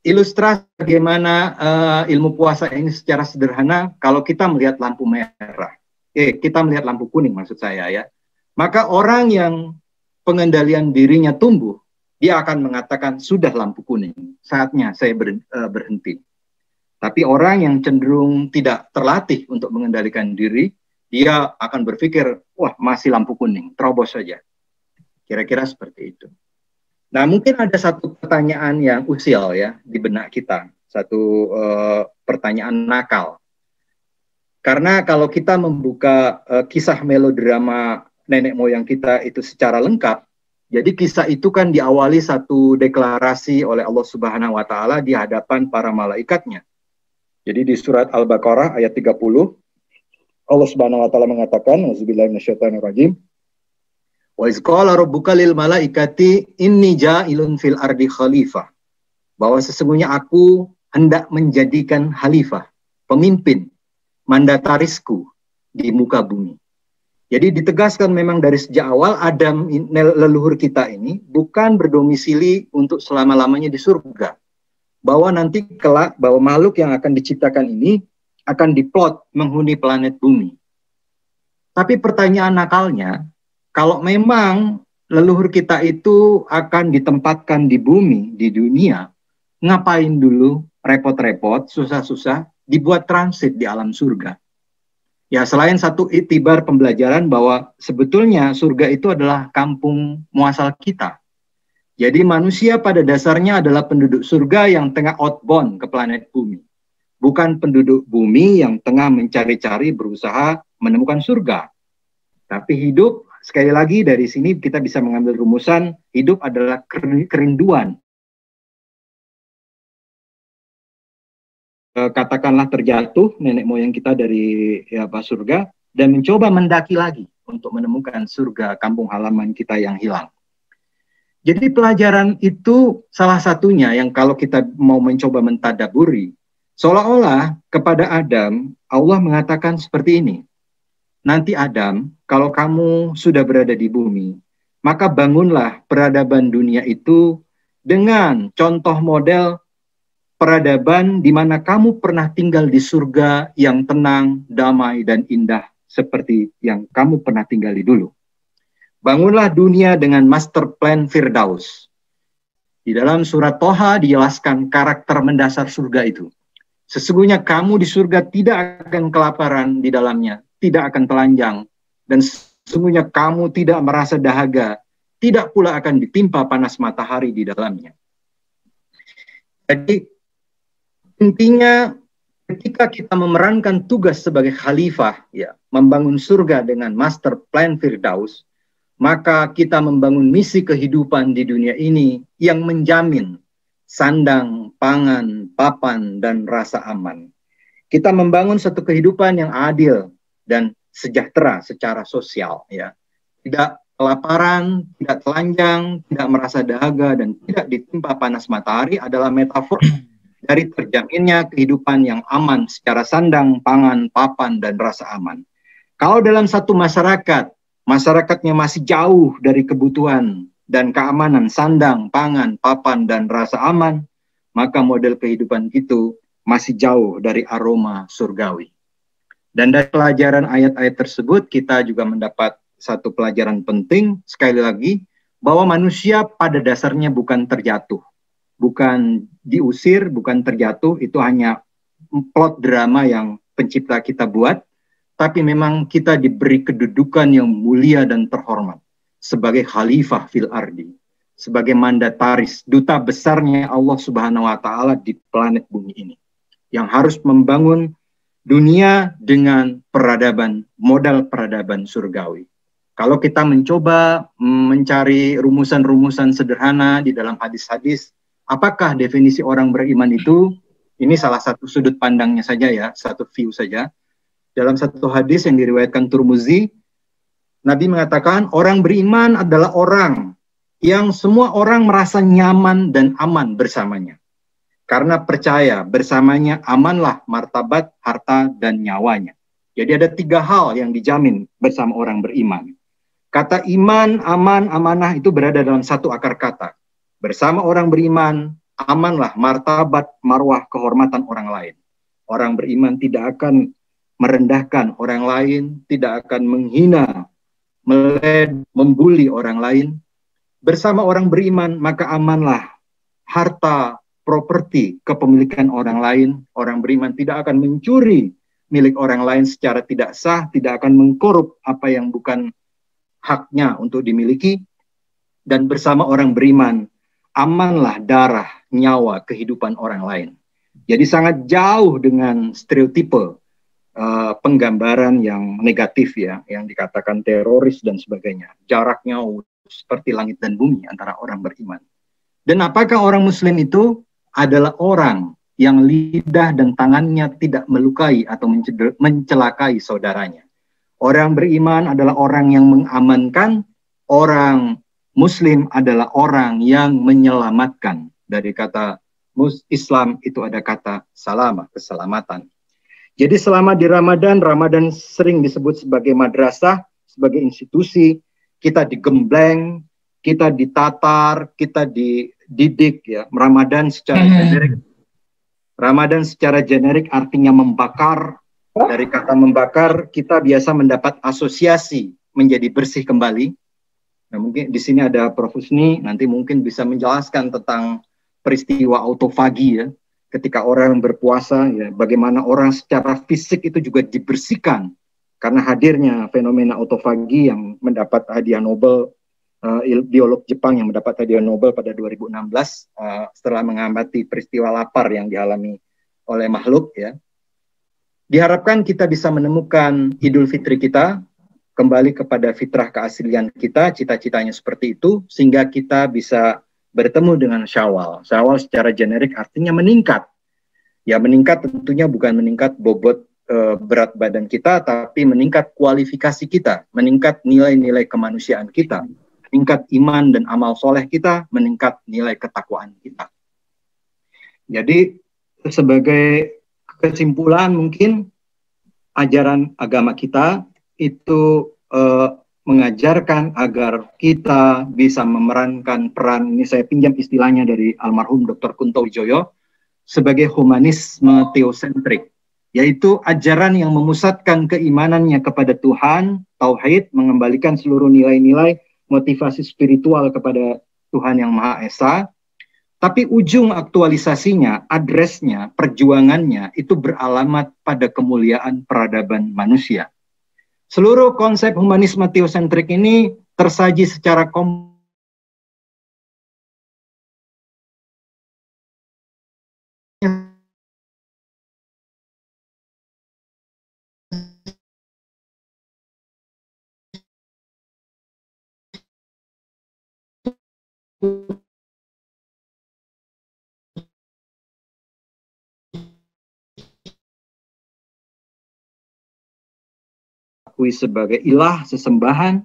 Ilustrasi bagaimana ilmu puasa ini secara sederhana, kalau kita melihat lampu merah, kita melihat lampu kuning maksud saya ya, maka orang yang pengendalian dirinya tumbuh, dia akan mengatakan sudah lampu kuning, saatnya saya berhenti. Tapi orang yang cenderung tidak terlatih untuk mengendalikan diri, dia akan berpikir, wah masih lampu kuning, terobos saja. Kira-kira seperti itu. Nah mungkin ada satu pertanyaan yang usil ya di benak kita, satu pertanyaan nakal. Karena kalau kita membuka kisah melodrama nenek moyang kita itu secara lengkap, jadi kisah itu kan diawali satu deklarasi oleh Allah Subhanahu wa Ta'ala di hadapan para malaikatnya. Jadi di surat Al-Baqarah ayat 30, Allah Subhanahu wa Ta'ala mengatakan, auzubillahi minasyaitonirrajim, wa iz qala rabbuka lil malaikati inni ja'ilun fil ardi khalifah. Bahwa sesungguhnya aku hendak menjadikan khalifah, pemimpin, mandatarisku di muka bumi. Jadi ditegaskan memang dari sejak awal Adam leluhur kita ini bukan berdomisili untuk selama-lamanya di surga. Bahwa nanti kelak bahwa makhluk yang akan diciptakan ini akan diplot menghuni planet bumi. Tapi pertanyaan nakalnya, kalau memang leluhur kita itu akan ditempatkan di bumi, di dunia, ngapain dulu repot-repot, susah-susah, dibuat transit di alam surga? Ya selain satu iktibar pembelajaran bahwa sebetulnya surga itu adalah kampung muasal kita. Jadi manusia pada dasarnya adalah penduduk surga yang tengah outbound ke planet bumi. Bukan penduduk bumi yang tengah mencari-cari berusaha menemukan surga. Tapi hidup, sekali lagi dari sini kita bisa mengambil rumusan, hidup adalah kerinduan. Katakanlah terjatuh nenek moyang kita dari surga dan mencoba mendaki lagi untuk menemukan surga kampung halaman kita yang hilang. Jadi pelajaran itu salah satunya yang kalau kita mau mencoba mentadaburi, seolah-olah kepada Adam, Allah mengatakan seperti ini, nanti Adam, kalau kamu sudah berada di bumi, maka bangunlah peradaban dunia itu dengan contoh model peradaban di mana kamu pernah tinggal di surga yang tenang, damai, dan indah seperti yang kamu pernah tinggali dulu. Bangunlah dunia dengan master plan Firdaus. Di dalam surat Toha dijelaskan karakter mendasar surga itu. Sesungguhnya kamu di surga tidak akan kelaparan di dalamnya, tidak akan telanjang, dan sesungguhnya kamu tidak merasa dahaga, tidak pula akan ditimpa panas matahari di dalamnya. Jadi intinya ketika kita memerankan tugas sebagai khalifah, ya, membangun surga dengan master plan Firdaus, maka kita membangun misi kehidupan di dunia ini yang menjamin sandang, pangan, papan, dan rasa aman. Kita membangun satu kehidupan yang adil dan sejahtera secara sosial, ya. Tidak kelaparan, tidak telanjang, tidak merasa dahaga, dan tidak ditimpa panas matahari adalah metafor dari terjaminnya kehidupan yang aman secara sandang, pangan, papan, dan rasa aman. Kalau dalam satu masyarakat, masyarakatnya masih jauh dari kebutuhan dan keamanan sandang, pangan, papan, dan rasa aman, maka model kehidupan itu masih jauh dari aroma surgawi. Dan dari pelajaran ayat-ayat tersebut, kita juga mendapat satu pelajaran penting, sekali lagi, bahwa manusia pada dasarnya bukan terjatuh. Bukan diusir, bukan terjatuh, itu hanya plot drama yang pencipta kita buat, tapi memang kita diberi kedudukan yang mulia dan terhormat sebagai khalifah fil ardi, sebagai mandataris, duta besarnya Allah Subhanahu wa taala di planet bumi ini, yang harus membangun dunia dengan peradaban, modal peradaban surgawi. Kalau kita mencoba mencari rumusan-rumusan sederhana di dalam hadis-hadis, apakah definisi orang beriman itu? Ini salah satu sudut pandangnya saja ya, satu view saja. Dalam satu hadis yang diriwayatkan Turmuzi, Nabi mengatakan orang beriman adalah orang yang semua orang merasa nyaman dan aman bersamanya. Karena percaya bersamanya amanlah martabat, harta, dan nyawanya. Jadi ada 3 hal yang dijamin bersama orang beriman. Kata iman, aman, amanah itu berada dalam satu akar kata. Bersama orang beriman, amanlah martabat, marwah, kehormatan orang lain. Orang beriman tidak akan merendahkan orang lain, tidak akan menghina, membuli orang lain. Bersama orang beriman, maka amanlah harta, properti, kepemilikan orang lain. Orang beriman tidak akan mencuri milik orang lain secara tidak sah, tidak akan mengkorup apa yang bukan haknya untuk dimiliki. Dan bersama orang beriman, amanlah darah, nyawa, kehidupan orang lain. Jadi sangat jauh dengan stereotipe penggambaran yang negatif ya, yang dikatakan teroris dan sebagainya. Jaraknya seperti langit dan bumi antara orang beriman. Dan apakah orang muslim itu adalah orang yang lidah dan tangannya tidak melukai atau mencelakai saudaranya. Orang beriman adalah orang yang mengamankan, orang muslim adalah orang yang menyelamatkan. Dari kata Islam itu ada kata salama, keselamatan. Jadi selama di Ramadan, Ramadan sering disebut sebagai madrasah, sebagai institusi, kita digembleng, kita ditatar, kita dididik ya. Ramadan secara generik. Ramadan secara generik artinya membakar. Dari kata membakar, kita biasa mendapat asosiasi menjadi bersih kembali. Nah, mungkin di sini ada Prof. Husni, nanti mungkin bisa menjelaskan tentang peristiwa autofagi ya. Ketika orang berpuasa, ya, bagaimana orang secara fisik itu juga dibersihkan karena hadirnya fenomena autofagi yang mendapat hadiah Nobel, biolog Jepang yang mendapat hadiah Nobel pada 2016 setelah mengamati peristiwa lapar yang dialami oleh makhluk. Ya, diharapkan kita bisa menemukan Idul Fitri kita kembali kepada fitrah keaslian kita, cita-citanya seperti itu, sehingga kita bisa bertemu dengan Syawal. Syawal secara generik artinya meningkat. Ya, meningkat tentunya bukan meningkat bobot berat badan kita, tapi meningkat kualifikasi kita, meningkat nilai-nilai kemanusiaan kita, meningkat iman dan amal soleh kita, meningkat nilai ketakwaan kita. Jadi sebagai kesimpulan mungkin ajaran agama kita itu mengajarkan agar kita bisa memerankan peran, ini saya pinjam istilahnya dari almarhum Dr. Kunto Wijoyo, sebagai humanisme teosentrik, yaitu ajaran yang memusatkan keimanannya kepada Tuhan, tauhid, mengembalikan seluruh nilai-nilai motivasi spiritual kepada Tuhan yang Maha Esa, tapi ujung aktualisasinya, adresnya, perjuangannya itu beralamat pada kemuliaan peradaban manusia. Seluruh konsep humanisme teosentrik ini tersaji secara akui sebagai ilah, sesembahan,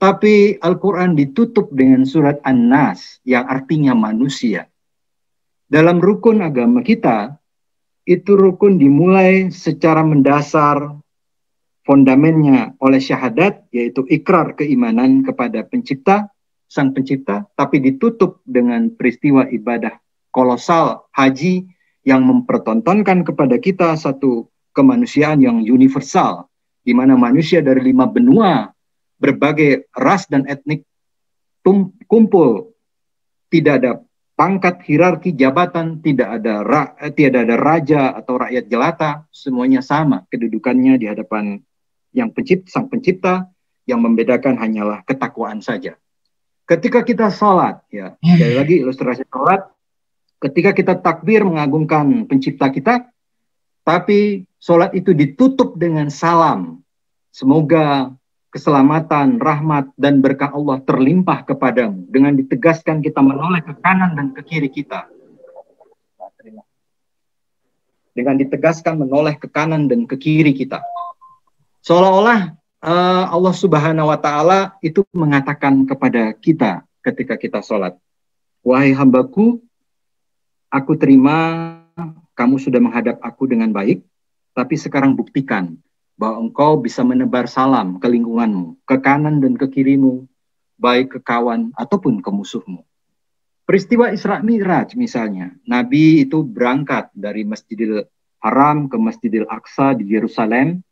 tapi Al-Quran ditutup dengan surat An-Nas yang artinya manusia. Dalam rukun agama kita, itu rukun dimulai secara mendasar, fondamennya oleh syahadat, yaitu ikrar keimanan kepada pencipta, sang pencipta, tapi ditutup dengan peristiwa ibadah kolosal haji yang mempertontonkan kepada kita satu kemanusiaan yang universal, di mana manusia dari 5 benua, berbagai ras dan etnik kumpul, tidak ada pangkat, hierarki, jabatan, tidak ada raja atau rakyat jelata, semuanya sama kedudukannya di hadapan yang sang pencipta, yang membedakan hanyalah ketakwaan saja. Ketika kita sholat, ya, sekali lagi ilustrasi sholat, ketika kita takbir mengagungkan pencipta kita, tapi sholat itu ditutup dengan salam. Semoga keselamatan, rahmat, dan berkah Allah terlimpah kepadamu. Dengan ditegaskan kita menoleh ke kanan dan ke kiri kita. Dengan ditegaskan menoleh ke kanan dan ke kiri kita. Seolah-olah Allah Subhanahu wa Ta'ala itu mengatakan kepada kita ketika kita sholat, wahai hambaku, aku terima kamu sudah menghadap aku dengan baik, tapi sekarang buktikan bahwa engkau bisa menebar salam ke lingkunganmu, ke kanan dan ke kirimu, baik ke kawan ataupun ke musuhmu. Peristiwa Isra Mi'raj misalnya, Nabi itu berangkat dari Masjidil Haram ke Masjidil Aqsa di Yerusalem,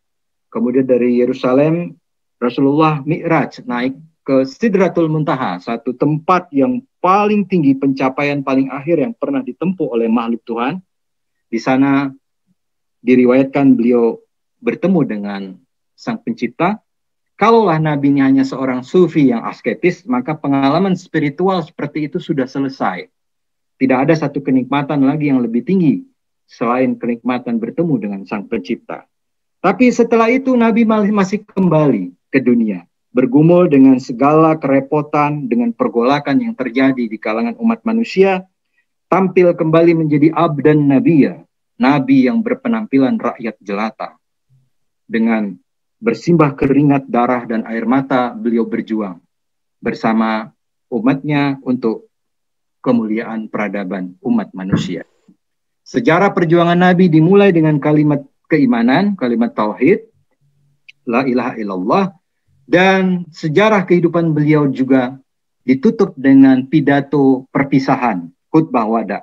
kemudian dari Yerusalem Rasulullah Mi'raj naik ke Sidratul Muntaha, satu tempat yang paling tinggi, pencapaian paling akhir yang pernah ditempuh oleh makhluk Tuhan. Di sana diriwayatkan beliau bertemu dengan sang pencipta. Kalaulah Nabi hanya seorang sufi yang asketis, maka pengalaman spiritual seperti itu sudah selesai. Tidak ada satu kenikmatan lagi yang lebih tinggi selain kenikmatan bertemu dengan sang pencipta. Tapi setelah itu Nabi masih kembali ke dunia, bergumul dengan segala kerepotan, dengan pergolakan yang terjadi di kalangan umat manusia, tampil kembali menjadi abdan nabiyya, nabi yang berpenampilan rakyat jelata. Dengan bersimbah keringat, darah, dan air mata, beliau berjuang bersama umatnya untuk kemuliaan peradaban umat manusia. Sejarah perjuangan Nabi dimulai dengan kalimat keimanan, kalimat tauhid, la ilaha illallah, dan sejarah kehidupan beliau juga ditutup dengan pidato perpisahan, khutbah wada.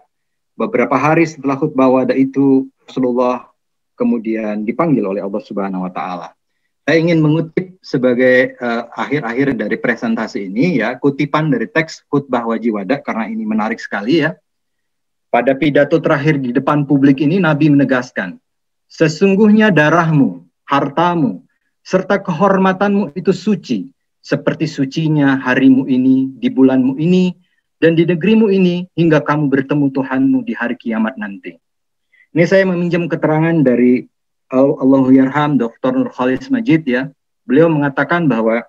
Beberapa hari setelah khutbah wada itu, Rasulullah kemudian dipanggil oleh Allah Subhanahu wa Ta'ala. Saya ingin mengutip sebagai akhir-akhir dari presentasi ini, ya, kutipan dari teks khutbah wajib wada, karena ini menarik sekali, ya. Pada pidato terakhir di depan publik ini, Nabi menegaskan, sesungguhnya darahmu, hartamu, serta kehormatanmu itu suci, seperti sucinya harimu ini, di bulanmu ini, dan di negerimu ini, hingga kamu bertemu Tuhanmu di hari kiamat nanti. Ini saya meminjam keterangan dari Allahuyyarham Dr. Nur Khalis Majid, ya. Beliau mengatakan bahwa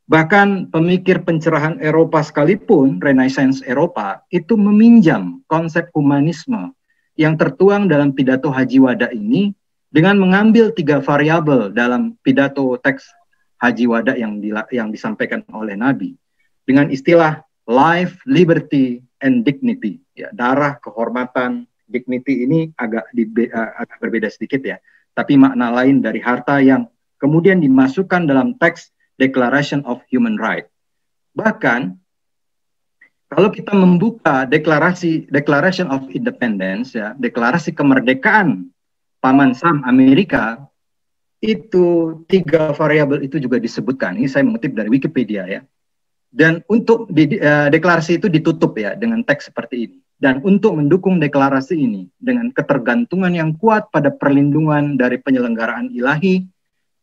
bahkan pemikir pencerahan Eropa sekalipun, Renaissance Eropa, itu meminjam konsep humanisme yang tertuang dalam pidato Haji Wada ini dengan mengambil 3 variabel dalam pidato teks Haji Wada yang disampaikan oleh Nabi. Dengan istilah life, liberty, and dignity. Ya, darah, kehormatan, dignity ini agak berbeda sedikit, ya. Tapi makna lain dari harta yang kemudian dimasukkan dalam teks Declaration of Human Rights. Bahkan kalau kita membuka Declaration of Independence, ya, deklarasi kemerdekaan Paman Sam Amerika, itu 3 variabel itu juga disebutkan. Ini saya mengutip dari Wikipedia, ya. Dan untuk deklarasi itu ditutup, ya, dengan teks seperti ini. Dan untuk mendukung deklarasi ini dengan ketergantungan yang kuat pada perlindungan dari penyelenggaraan ilahi,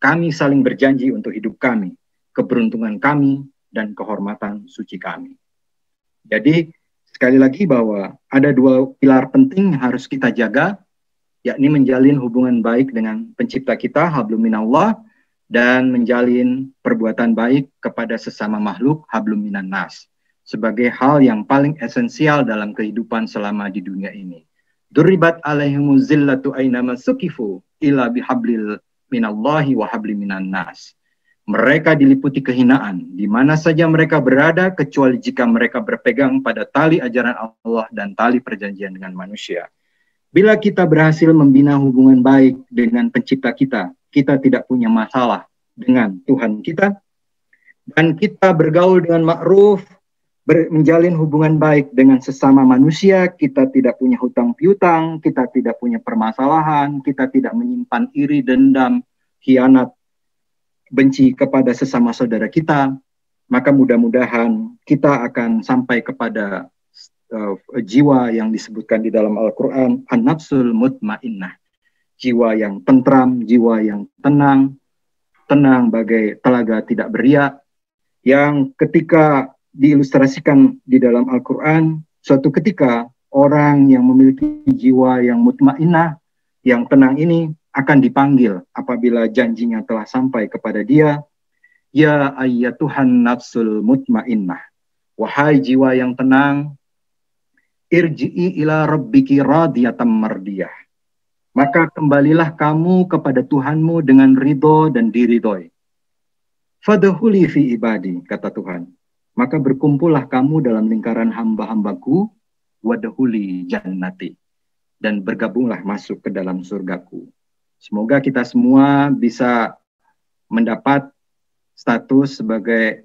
kami saling berjanji untuk hidup kami, keberuntungan kami, dan kehormatan suci kami. Jadi sekali lagi bahwa ada 2 pilar penting yang harus kita jaga, yakni menjalin hubungan baik dengan pencipta kita, hablum minallah, dan menjalin perbuatan baik kepada sesama makhluk, hablum minan nas. sebagai hal yang paling esensial dalam kehidupan selama di dunia ini. Duribat alaihimuz zillatu ainama sukifu ila bihablil minallahi wa habli minan nas. Mereka diliputi kehinaan di mana saja mereka berada kecuali jika mereka berpegang pada tali ajaran Allah dan tali perjanjian dengan manusia. Bila kita berhasil membina hubungan baik dengan pencipta kita, kita tidak punya masalah dengan Tuhan kita, dan kita bergaul dengan ma'ruf, menjalin hubungan baik dengan sesama manusia, kita tidak punya hutang piutang, kita tidak punya permasalahan, kita tidak menyimpan iri, dendam, khianat, benci kepada sesama saudara kita, maka mudah-mudahan kita akan sampai kepada jiwa yang disebutkan di dalam Al-Quran, an-nafsul mutmainnah, jiwa yang tentram, jiwa yang tenang bagai telaga tidak beriak, yang ketika diilustrasikan di dalam Al-Quran, suatu ketika orang yang memiliki jiwa yang mutmainnah, yang tenang ini akan dipanggil apabila janjinya telah sampai kepada dia. Ya ayyatuhan nafsul mutmainnah, wahai jiwa yang tenang, irji'i ila rabbiki radiyatan mardiyah, maka kembalilah kamu kepada Tuhanmu dengan ridho dan diridhoi. Fadkhuli fi ibadi, kata Tuhan, maka berkumpullah kamu dalam lingkaran hamba-hambaku, wadkhuli jannati, dan bergabunglah masuk ke dalam surgaku. Semoga kita semua bisa mendapat status sebagai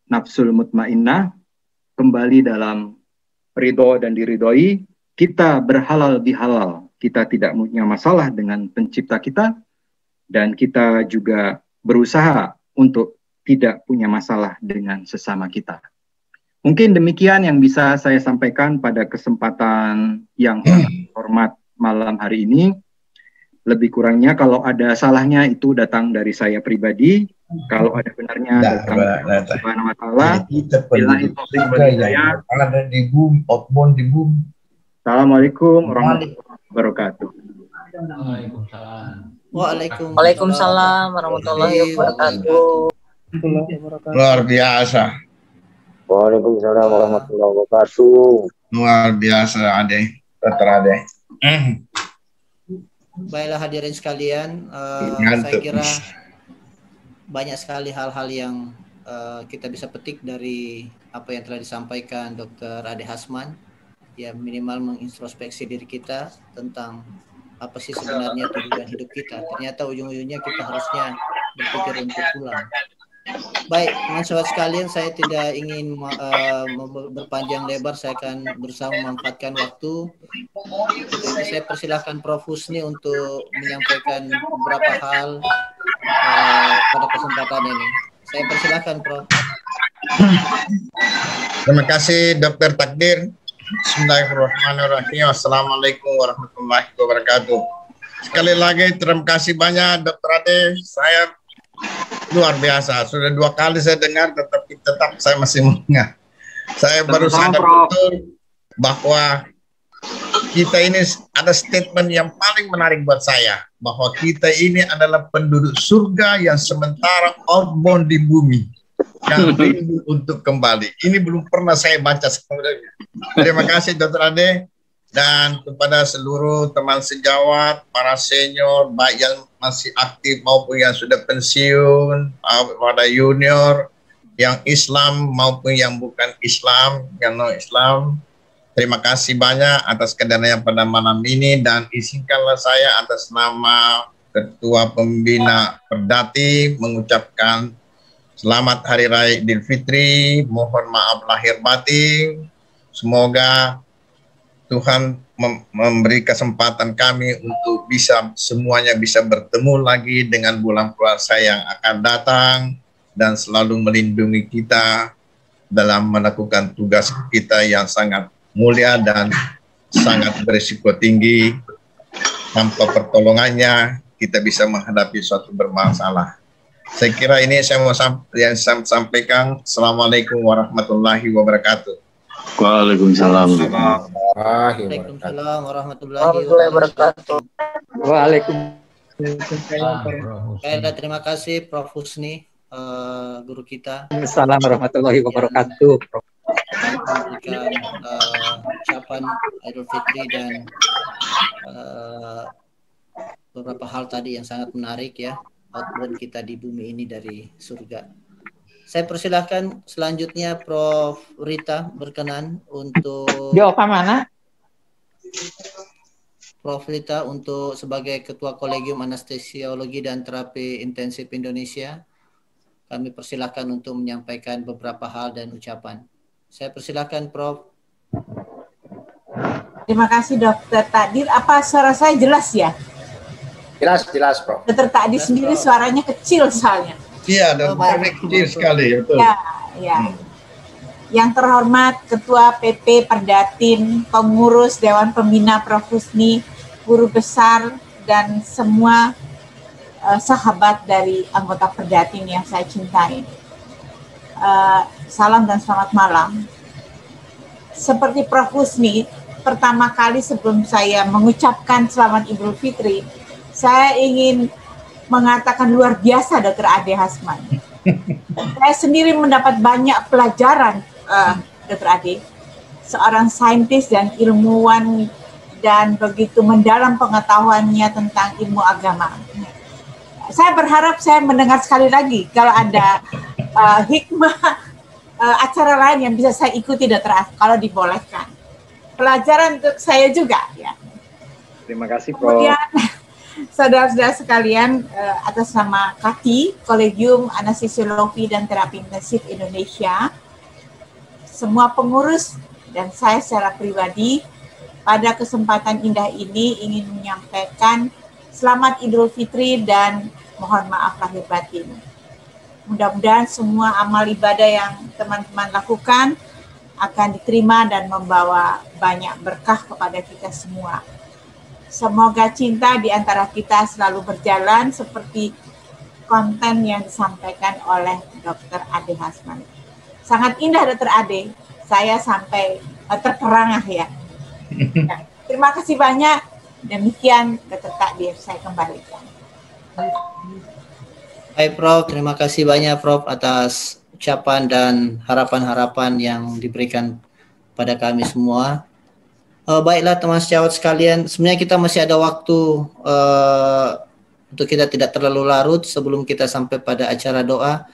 nafsul mutmainnah, kembali dalam ridho dan diridhoi, kita berhalal bihalal, kita tidak punya masalah dengan pencipta kita, dan kita juga berusaha untuk tidak punya masalah dengan sesama kita. Mungkin demikian yang bisa saya sampaikan pada kesempatan yang hormat malam hari ini. Lebih kurangnya kalau ada salahnya itu datang dari saya pribadi, kalau ada benarnya datang dari Allah Subhanahu wa taala. Billahi taufiq wal hidayah. Ada di boom, outbound di boom. Assalamualaikum warahmatullahi wabarakatuh. Waalaikumsalam warahmatullahi wabarakatuh. Luar biasa. Waalaikumsalam warahmatullahi wabarakatuh. Luar biasa, Ade. Dr. Ade. Baiklah hadirin sekalian, saya kira banyak sekali hal-hal yang kita bisa petik dari apa yang telah disampaikan Dr. Ade Hasman. Ya, minimal mengintrospeksi diri kita tentang apa sih sebenarnya tujuan hidup kita. Ternyata ujung-ujungnya kita harusnya berpikir untuk pulang. Baik, teman-teman sekalian, saya tidak ingin berpanjang lebar, saya akan berusaha memanfaatkan waktu. Saya persilahkan Prof. Husni untuk menyampaikan beberapa hal pada kesempatan ini. Saya persilahkan, Prof. Terima kasih, Dr. Takdir. Bismillahirrahmanirrahim. Assalamualaikum warahmatullahi wabarakatuh. Sekali lagi, terima kasih banyak, Dr. Ade. Saya luar biasa, sudah 2 kali saya dengar, tetap saya masih mengingat. Saya baru sadar betul bahwa kita ini ada statement yang paling menarik buat saya, bahwa kita ini adalah penduduk surga yang sementara outbound di bumi, yang rindu untuk kembali. Ini belum pernah saya baca sebenarnya. Terima kasih Dr. Ade. Dan kepada seluruh teman sejawat, para senior, baik yang masih aktif maupun yang sudah pensiun, pada junior, yang Islam maupun yang bukan Islam, yang non-Islam, terima kasih banyak atas kehadirannya pada malam ini, dan izinkanlah saya atas nama Ketua Pembina Perdati mengucapkan selamat Hari Raya Idul Fitri, mohon maaf lahir batin, semoga Tuhan memberi kesempatan kami untuk semuanya bisa bertemu lagi dengan bulan puasa yang akan datang, dan selalu melindungi kita dalam melakukan tugas kita yang sangat mulia dan sangat berisiko tinggi. Tanpa pertolongannya kita bisa menghadapi suatu bermasalah. Saya kira ini saya mau sampaikan. Assalamualaikum warahmatullahi wabarakatuh. Waalaikumsalam. Waalaikumsalam warahmatullahi wabarakatuh. Waalaikumsalam. Terima kasih Prof. Husni, guru kita. Assalamualaikum warahmatullahi wabarakatuh. memberikan ucapan Idul Fitri dan beberapa hal tadi yang sangat menarik ya, outbound kita di bumi ini dari surga. Saya persilahkan selanjutnya Prof. Rita berkenan untuk Jawaban mana? Prof. Rita untuk sebagai Ketua Kolegium Anestesiologi dan Terapi Intensif Indonesia. Kami persilahkan untuk menyampaikan beberapa hal dan ucapan. Saya persilahkan Prof. Terima kasih Dokter Takdir. Apa suara saya jelas ya? Jelas Prof. Dokter Takdir sendiri Prof. suaranya kecil soalnya. Iya, dan kecil sekali, betul. Ya. Yang terhormat Ketua PP Perdatin, pengurus Dewan Pembina Prof. Husni, guru besar dan semua sahabat dari anggota Perdatin yang saya cintai. Salam dan selamat malam. Seperti Prof. Husni, pertama kali sebelum saya mengucapkan selamat Idul Fitri, saya ingin mengatakan luar biasa Dr. Ade Hasman. Saya sendiri mendapat banyak pelajaran, Dr. Ade, seorang saintis dan ilmuwan dan begitu mendalam pengetahuannya tentang ilmu agama. Saya berharap saya mendengar sekali lagi kalau ada hikmah acara lain yang bisa saya ikuti Dr. Ade, kalau dibolehkan. Pelajaran untuk saya juga ya. Terima kasih Prof. Kemudian saudara-saudara sekalian, atas nama KATI, Kolegium Anestesiologi dan Terapi Intensif Indonesia, semua pengurus dan saya secara pribadi pada kesempatan indah ini ingin menyampaikan selamat Idul Fitri dan mohon maaf lahir batin. Mudah-mudahan semua amal ibadah yang teman-teman lakukan akan diterima dan membawa banyak berkah kepada kita semua. Semoga cinta di antara kita selalu berjalan seperti konten yang disampaikan oleh Dr. Ade Hasman. Sangat indah Dr. Ade, saya sampai terperangah ya. Terima kasih banyak. Demikian Dr. Takdir, saya kembalikan. Hai Prof, terima kasih banyak Prof atas ucapan dan harapan-harapan yang diberikan pada kami semua. Baiklah teman sejawat sekalian, sebenarnya kita masih ada waktu untuk kita tidak terlalu larut sebelum kita sampai pada acara doa.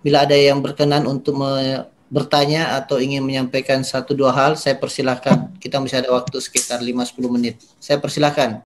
Bila ada yang berkenan untuk bertanya atau ingin menyampaikan 1-2 hal, saya persilahkan. Kita masih ada waktu sekitar 5-10 menit. Saya persilahkan.